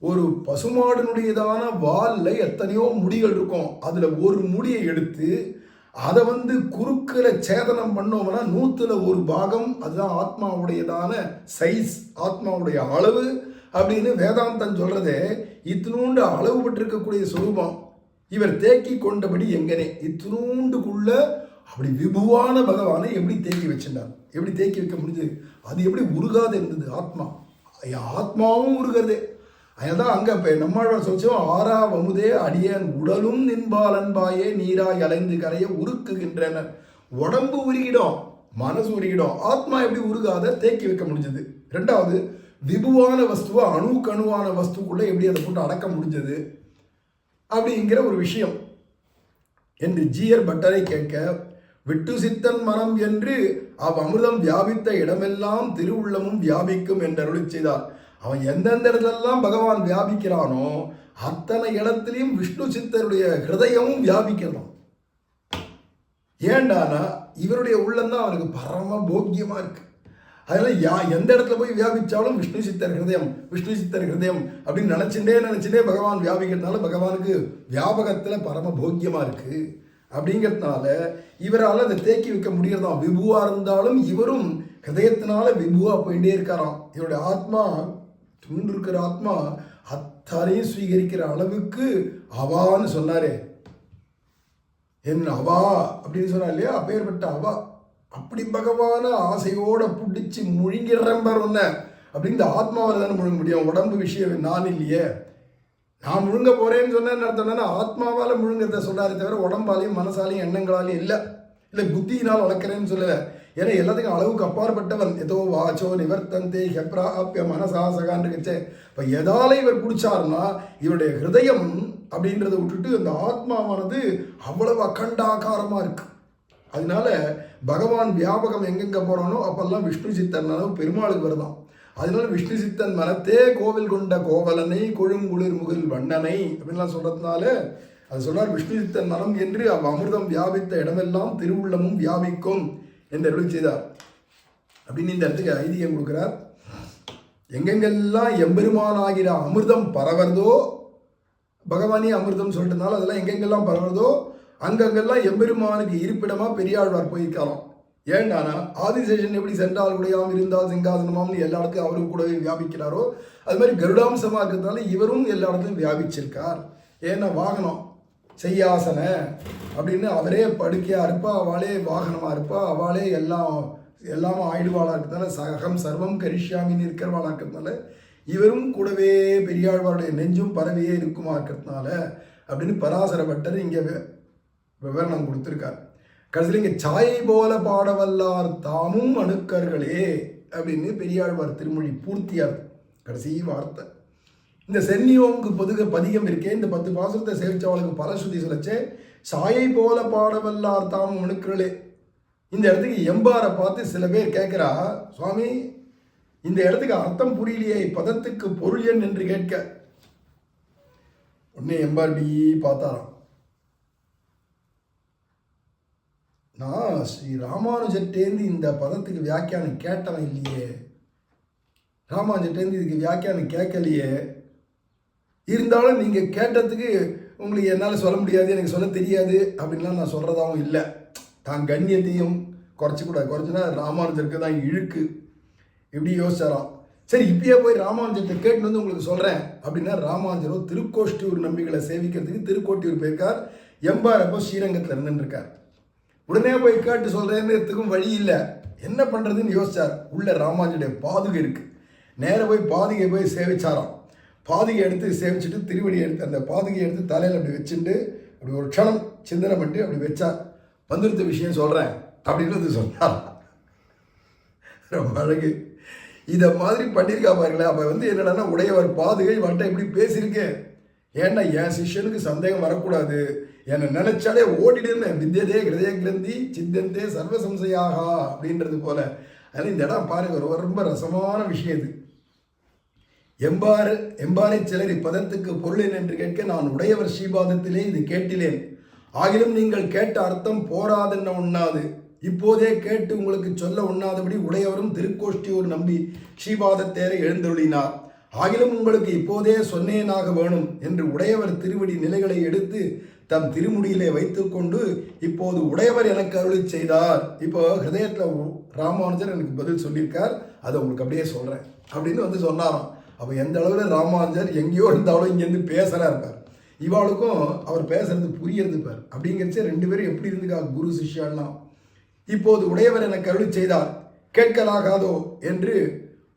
ஒரு பசுமாடனுடையதான வாலில் எத்தனையோ முடிகள் இருக்கும். அதில் ஒரு முடியை எடுத்து அதை குறுக்கில் சேதனம் பண்ணோம்னா 100ல் 1 பாகம் அதுதான் ஆத்மாவுடையதான சைஸ், ஆத்மாவுடைய அளவு அப்படின்னு வேதாந்தம் சொல்றதே. இத்தினூண்டு அளவு பட்டிருக்கக்கூடிய சொரூபம் இவர் தேக்கி கொண்டபடி எங்கனே இத்தினூண்டுக்குள்ள அப்படி விபுவான பகவானை எப்படி தேக்கி வச்சிருந்தார்? எப்படி தேக்கி வைக்க முடிஞ்சது? அது எப்படி உருகாது இருந்தது? ஆத்மாவும் உருகிறது. அதுதான் அங்கே இப்போ நம்மாழ்வார் சொல்லிச்சோம், ஆறா வமுதே அடியேன் உடலும் நின்பால் அன்பாயே நீராய் அலைந்து கரைய உருக்குகின்றனர். உடம்பு உருகிடும், மனசு உருகிடும், ஆத்மா எப்படி உருகாத தேக்கி வைக்க முடிஞ்சது? ரெண்டாவது, விபுவான வஸ்துவை அணுவான வஸ்துக்குள்ளே எப்படி அதை போட்டு அடக்க முடிஞ்சது அப்படிங்கிற ஒரு விஷயம் என்று ஜீயர் பட்டரை கேட்க, விட்டு சித்தன் மனம் என்று அமிர்தம் வியாபித்த இடமெல்லாம் திருவுள்ளமும் வியாபிக்கும் என்று அருளி செய்தார். அவன் எந்தெந்த இடத்துலலாம் பகவான் வியாபிக்கிறானோ அத்தனை இடத்துலையும் விஷ்ணு சித்தருடைய ஹிருதயமும் வியாபிக்கணும். ஏண்டானா இவருடைய உள்ளம்தான் அவனுக்கு பரம போக்கியமா இருக்கு. அதனால எந்த இடத்துல போய் வியாபிச்சாலும் விஷ்ணு சித்தர் ஹிருதயம், விஷ்ணு சித்தர் ஹிருதயம் அப்படின்னு நினைச்சுட்டே பகவான் வியாபிக்கிறதுனால பகவானுக்கு வியாபகத்துல பரம போக்கியமா இருக்கு. அப்படிங்கிறதுனால இவரால் அதை தேக்கி வைக்க முடியறதாம். விபுவா இருந்தாலும் இவரும் ஹிருதயத்தினால விபுவா போயிட்டே இருக்காராம். இவருடைய ஆத்மா துண்டு இருக்கிற ஆத்மா அத்தனையும் ஸ்வீகரிக்கிற அளவுக்கு அவான்னு சொன்னாரே, என் அவா அப்படின்னு சொன்னா இல்லையா, அப்பேற்பட்ட அவா அப்படி பகவான ஆசையோட பிடிச்சி முழுங்கிறம்பர் ஒன்ன அப்படின்னு இந்த ஆத்மாவில் தானே முழுங்க முடியும். உடம்பு விஷயம் நான் இல்லையே, நான் முழுங்க போறேன்னு சொன்னேன்னு அர்த்தம்னா ஆத்மாவால் முழுங்கிறத சொல்றாரு தவிர உடம்பாலையும் மனசாலையும் எண்ணங்களாலையும் இல்லை புத்தியினால் வளர்க்குறேன்னு சொல்லலை. ஏன்னா எல்லாத்துக்கும் அளவுக்கு அப்பாற்பட்டவன். ஏதோ வாச்சோ நிவர்த்தந்தே ஹெப்ரா ஆப்பிய மனசாசகான்னு இருக்கச்சே. இப்போ எதால இவர் பிடிச்சாருன்னா இவருடைய ஹிருதயம் அப்படின்றத விட்டுட்டு அந்த ஆத்மாவானது அவ்வளவு அகண்டாகாரமாக இருக்கு. அதனால பகவான் வியாபகம் எங்கெங்கே போகிறானோ அப்பெல்லாம் விஷ்ணு சித்தன் அளவு பெருமாளுக்கு வருதான். அதனால விஷ்ணு சித்தன் மனத்தே கோவில் கொண்ட கோவலனை கொழுங்குளிர் முகில் வண்ணனை அப்படின்லாம் சொல்றதுனால அது சொல்றார் விஷ்ணு சித்தன் மனம் என்று அமிர்தம் வியாபித்த இடமெல்லாம் திருவுள்ளமும் வியாபிக்கும் என்று அருள் செய்தார் அப்படின்னு இந்த இடத்துக்கு ஐதீகம் கொடுக்கிறார். எங்கெங்கெல்லாம் எம்பெருமானாகிற அமிர்தம் பரவறதோ, பகவானே அமிர்தம் சொல்லிட்டதுனால அதெல்லாம் எங்கெங்கெல்லாம் பரவறதோ அங்கங்கெல்லாம் எம்பெருமானுக்கு இருப்பிடமா பெரியாழ்வார் போயிருக்காராம். ஏண்டானா ஆதிசேஷன் எப்படி சென்றால் உடையாம் இருந்தால் சிங்காசனமாம்னு எல்லா இடத்துலையும் அவரும் கூடவே வியாபிக்கிறாரோ அது மாதிரி கருடாம்சமாக இருக்கிறதுனால இவரும் எல்லா இடத்துலையும் வியாபிச்சிருக்கார். ஏன்னா வாகனம் செய்யாசன அப்படின்னு அவரே படுக்கையாக இருப்பா, அவளே வாகனமாக இருப்பா, அவளே எல்லாமே ஆயிடுவாளாக இருக்கிறதுனால சகம் சர்வம் கரிஷ்யாமின்னு இருக்கிறவாளாக இருக்கிறதுனால இவரும் கூடவே பெரியாழ்வாருடைய நெஞ்சும் பரவியே இருக்குமா இருக்கிறதுனால அப்படின்னு பராசர பட்டர் இங்கே விவரணம் கொடுத்துருக்கார். கடைசியில் இங்கே சாயை போல பாடவல்லார் தாமும் அணுக்கர்களே அப்படின்னு பெரியாழ்வார் திருமொழி பூர்த்தியார் கடைசி வார்த்தை. இந்த சென்னியோமுக்கு பதிகம் இருக்கே, இந்த 10 பாசுரத்தை சேவிச்சவளுக்கு பலஸ்ருதி சொல்லச்சே சாயை போல பாடவல்லார் தாமும் அணுக்கர்களே. இந்த இடத்துக்கு எம்பாரை பார்த்து சில பேர் கேட்குறா, சுவாமி இந்த இடத்துக்கு அர்த்தம் புரியலையே, பதத்துக்கு பொருள் எண் என்று கேட்க. உடனே எம்பார் பி பார்த்தாராம், நான் ஸ்ரீ ராமானுஜர்டேந்து இந்த பதத்துக்கு வியாக்கியானம் கேட்டவன் இல்லையே, ராமானுஜர்டேந்து இதுக்கு வியாக்கியானம் கேட்கலையே, இருந்தாலும் நீங்கள் கேட்டதுக்கு உங்களுக்கு என்னால் சொல்ல முடியாது, எனக்கு சொல்ல தெரியாது அப்படின்லாம் நான் சொல்கிறதாவும் இல்லை. தான் கண்ணியத்தையும் குறைச்சுன்னா ராமானுஜருக்கு தான் இழுக்கு இப்படி யோசிச்சாராம். சரி இப்பயே போய் ராமானுஜத்தை கேட்டு வந்து உங்களுக்கு சொல்கிறேன் அப்படின்னா ராமானுஜரோ திருக்கோஷ்டியூர் நம்பிகளை சேவிக்கிறதுக்கு திருக்கோட்டியூர் போயிருக்கார். எம்பாரப்போ ஸ்ரீரங்கத்தில் இருந்துருக்கார். உடனே போய் கேட்டு சொல்கிறேன்றதுக்கும் வழி இல்லை, என்ன பண்ணுறதுன்னு யோசிச்சார். உள்ள ராமானுஜருடைய பாதுகை இருக்குது, நேராக போய் பாதுகை போய் சேவிச்சாராம். பாதுகை எடுத்து சேவிச்சுட்டு திருவடி எடுத்து அந்த பாதுகையை எடுத்து தலையில் அப்படி வச்சுட்டு அப்படி ஒரு க்ஷணம் சிந்தனை பண்ணிட்டு அப்படி வச்சார். வந்துருத்த விஷயம் சொல்கிறேன் அப்படின்னு சொன்னார். ரொம்ப அழகு. இதை மாதிரி பண்ணியிருக்கா பாருங்களேன். அப்போ என்னடான்னா உடையவர் பாதுகை வட்ட இப்படி பேசியிருக்கேன். ஏன்னா என் சிஷ்யனுக்கு சந்தேகம் வரக்கூடாது, என்னை நினைச்சாலே ஓடிடுன்னு வித்தியதே ஹிருதய கிரந்தி சித்தந்தே சர்வசம்சையாகா அப்படின்றது போல. அதனால் இந்த இடம் பாருங்க ரொம்ப ரசமான விஷயம் இது. எம்பாரை சிலர் இப்பதத்துக்கு பொருள் என்று கேட்க நான் உடையவர் ஸ்ரீபாதத்திலே இது கேட்டிலேன். ஆகிலும் நீங்கள் கேட்ட அர்த்தம் போராதென்ன உண்ணாது, இப்போதே கேட்டு உங்களுக்கு சொல்ல உண்ணாதபடி உடையவரும் திருக்கோஷ்டியூர் நம்பி ஸ்ரீபாதத்தேரை எழுந்தருளினார். ஆகிலும் உங்களுக்கு இப்போதே சொன்னேனாக வேணும் என்று உடையவர் திருவடி நிலைகளை எடுத்து தம் திருமுடியிலே வைத்துக்கொண்டு இப்போது உடையவர் எனக்கு அருளி செய்தார். இப்போ ஹிருதயத்தில் ராமானுஜர் எனக்கு பதில் சொல்லியிருக்கார், அதை உங்களுக்கு அப்படியே சொல்கிறேன் அப்படின்னு சொன்னாராம். அப்போ எந்த அளவில் ராமானுஜர் எங்கேயோ இருந்தாலும் இங்கேருந்து பேசுகிறா இருப்பார், இவாளுக்கும் அவர் பேசுறது புரியறது பார். அப்படிங்கிறச்சே 2 பேரும் எப்படி இருந்துக்கா குரு சிஷ்யாலாம். இப்போது உடையவர் எனக்கு அருளி செய்தார் கேட்கலாகாதோ என்று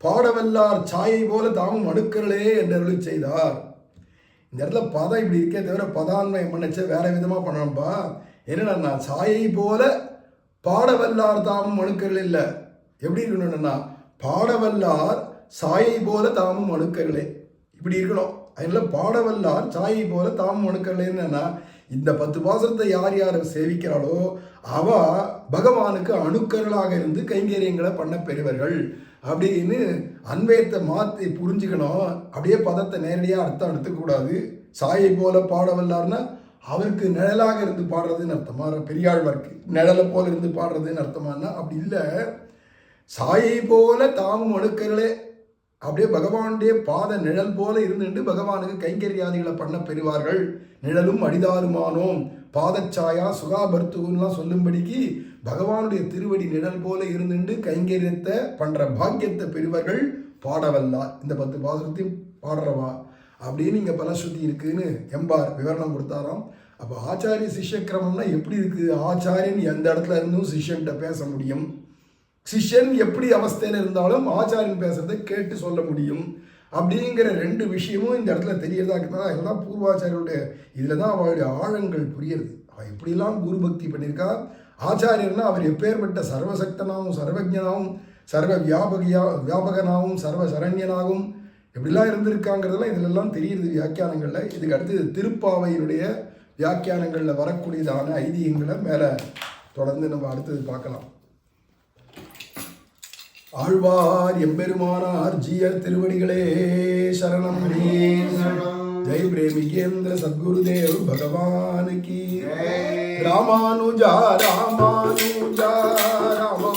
பாடவல்லார் சாயை போல தாமும் அணுக்கர்களே என்று அருளி செய்தார். இந்த இடத்துல பதம் இப்படி இருக்கே தவிர பதான்மை பண்ணச்ச வேற விதமாக பண்ணணும்பா. என்னன்னா சாயை போல பாடவல்லார் தாமும் அணுக்கர்கள் இல்லை, எப்படி இருக்கணும்னா பாடவல்லார் சாயை போல தாமும் அணுக்கர்களே இப்படி இருக்கணும். அதனால பாடவல்லார் சாயை போல தாமும் அணுக்கர்களே என்னன்னா இந்த 10 பாசுரத்தை யார் யார் சேவிக்கிறாளோ அவ பகவானுக்கு அணுக்கர்களாக இருந்து கைங்கரியங்களை பண்ண பெறுவர்கள் அப்படின்னு அன்வயத்தை மாற்றி புரிஞ்சுக்கணும். அப்படியே பதத்தை நேரடியாக அர்த்தம் எடுத்துக்கூடாது. சாயை போல பாடவல்லார்னா அவருக்கு நிழலாக இருந்து பாடுறதுன்னு அர்த்தமா, பெரியாழ்வார்க்கு நிழலை போல இருந்து பாடுறதுன்னு அர்த்தமானா அப்படி இல்லை. சாயை போல தாமும் அணுக்கர்களே அப்படியே பகவானுடைய பாத நிழல் போல இருந்துட்டு பகவானுக்கு கைங்கரியாதிகளை பண்ண பெறுவார்கள். நிழலும் அடிதாருமானோம் பாதச்சாயா சுகாபர்த்துலாம் சொல்லும்படிக்கு பகவானுடைய திருவடி நிழல் போல இருந்துட்டு கைங்கரியத்தை பண்ற பாக்கியத்தை பெறுவார்கள் பாடவல்லார். இந்த 10 பாசுரத்தையும் பாடுறவா அப்படின்னு இங்கே பலஸ்ருதி இருக்குன்னு எம்பார் விவரணம் கொடுத்தாராம். அப்போ ஆச்சாரிய சிஷ்ய கிரமம்னா எப்படி இருக்குது? ஆச்சாரியன் எந்த இடத்துல இருந்தும் சிஷ்யன்கிட்ட பேச முடியும், சிஷ்யன் எப்படி அவஸ்தையில் இருந்தாலும் ஆச்சாரியன் பேசுறதை கேட்டு சொல்ல முடியும் அப்படிங்கிற 2 விஷயமும் இந்த இடத்துல தெரியறதா இருக்குதா. இதெல்லாம் பூர்வாச்சாரியருடைய இதில் தான் அவளுடைய ஆழங்கள் புரியுறது. அவள் எப்படிலாம் குரு பக்தி பண்ணியிருக்கா. ஆச்சாரியர்னா அவர் எப்பேற்பட்ட சர்வசக்தனாகவும் சர்வஜனாகவும் சர்வ வியாபகனாகவும் சர்வ சரண்யனாகவும் எப்படிலாம் இருந்திருக்காங்கிறதெல்லாம் இதிலெல்லாம் தெரியுது வியாக்கியானங்களில். இதுக்கு அடுத்து திருப்பாவையினுடைய வியாக்கியானங்களில் வரக்கூடியதான ஐதீகங்களை மேலே தொடர்ந்து நம்ம அடுத்தது பார்க்கலாம். ஆழ்வார் எம்பெருமானார் ஜிய திருவடிகளே சரணம். ஜெய் பிரேமிகேந்திர சத்குருதேவ் பகவான் கி. ராமானுஜா ராமானுஜா ராமா